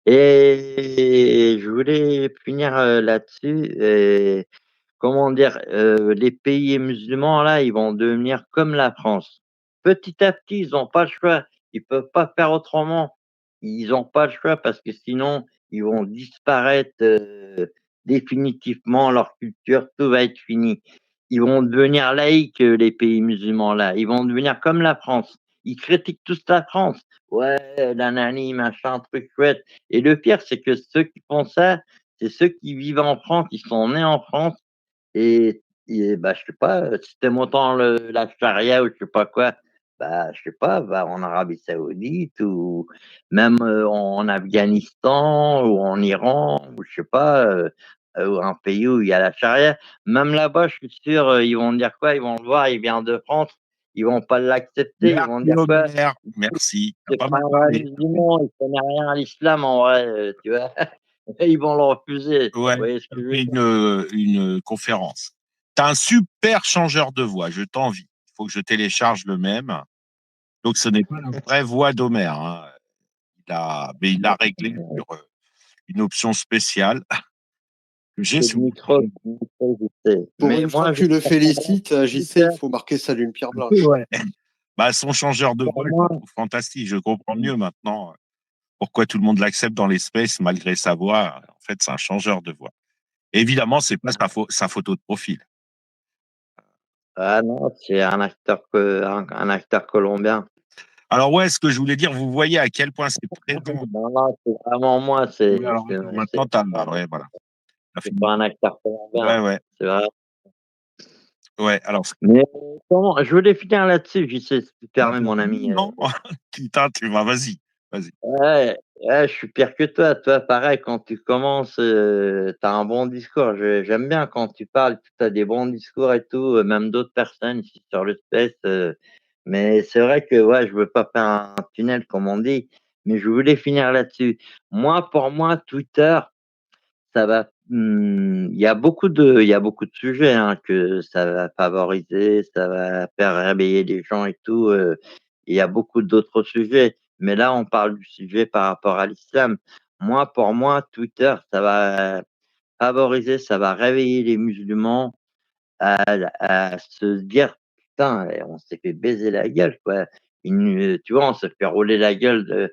Et je voulais finir, là-dessus et comment dire? Les pays musulmans là, ils vont devenir comme la France. Petit à petit, ils ont pas le choix. Ils peuvent pas faire autrement. Ils ont pas le choix parce que sinon, ils vont disparaître, définitivement, leur culture, tout va être fini. Ils vont devenir laïcs, les pays musulmans là. Ils vont devenir comme la France. Ils critiquent tous la France. Ouais, nanani, machin, truc chouette. Et le pire, c'est que ceux qui font ça, c'est ceux qui vivent en France, ils sont nés en France et bah, je sais pas, si tu autant la charia ou je sais pas quoi, bah, je sais pas, va en Arabie Saoudite ou même, en Afghanistan ou en Iran ou je sais pas, ou un pays où il y a la charia. Même là-bas, je suis sûr, ils vont dire quoi? Ils vont le voir, il vient de France, ils vont pas l'accepter, ils vont
Merci
dire quoi?
Robert, merci. Tu
C'est
pas
pas
mal
un vrai
parlé.
musulman, il connaît rien à l'islam en vrai, tu vois? Et ils vont le refuser. Vous
Ouais,
voyez ce
tu
que je veux
fait
dire?
une conférence. Tu as un super changeur de voix, je t'envie. Il faut que je télécharge le même. Donc ce n'est pas la vraie voix d'Homer, hein. Mais il a réglé sur une option spéciale que j'ai
C'est
sur
le micro, je sais.
Pour
Mais
une fois
moi,
que
je
tu le
préfère
félicites, JC, il faut marquer ça d'une pierre blanche.
Ouais. Bah, son changeur de voix,
pour
je
moi,
le trouve fantastique. Je comprends mieux maintenant pourquoi tout le monde l'accepte dans l'espace malgré sa voix. En fait, c'est un changeur de voix. Évidemment, c'est pas sa photo de profil.
ah non, c'est un acteur colombien.
Alors ouais, ce que je voulais dire, vous voyez à quel point c'est présent.
Non, non, c'est vraiment moi,
Oui, alors attends, maintenant ouais, voilà. T'as
c'est
fini.
pas un acteur
Ouais,
colombien,
ouais,
c'est vrai.
ouais. Alors,
Mais comment, je voulais finir là-dessus, je sais, si tu permets, mon ami.
non, putain, vas-y, vas-y.
Ouais, ouais, je suis pire que toi. Toi, pareil, quand tu commences, tu as un bon discours. J'aime bien quand tu parles, tu as des bons discours et tout, même d'autres personnes ici sur le space. Mais c'est vrai que ouais, je veux pas faire un tunnel comme on dit, mais je voulais finir là-dessus. Moi, pour moi, Twitter, ça va. Il y a beaucoup de sujets hein, que ça va favoriser, ça va faire réveiller les gens et tout. Il y a beaucoup d'autres sujets, mais là, on parle du sujet par rapport à l'islam. Moi, pour moi, Twitter, ça va favoriser, ça va réveiller les musulmans à, à se dire, putain, on s'est fait baiser la gueule, quoi. Tu vois, on se fait rouler la gueule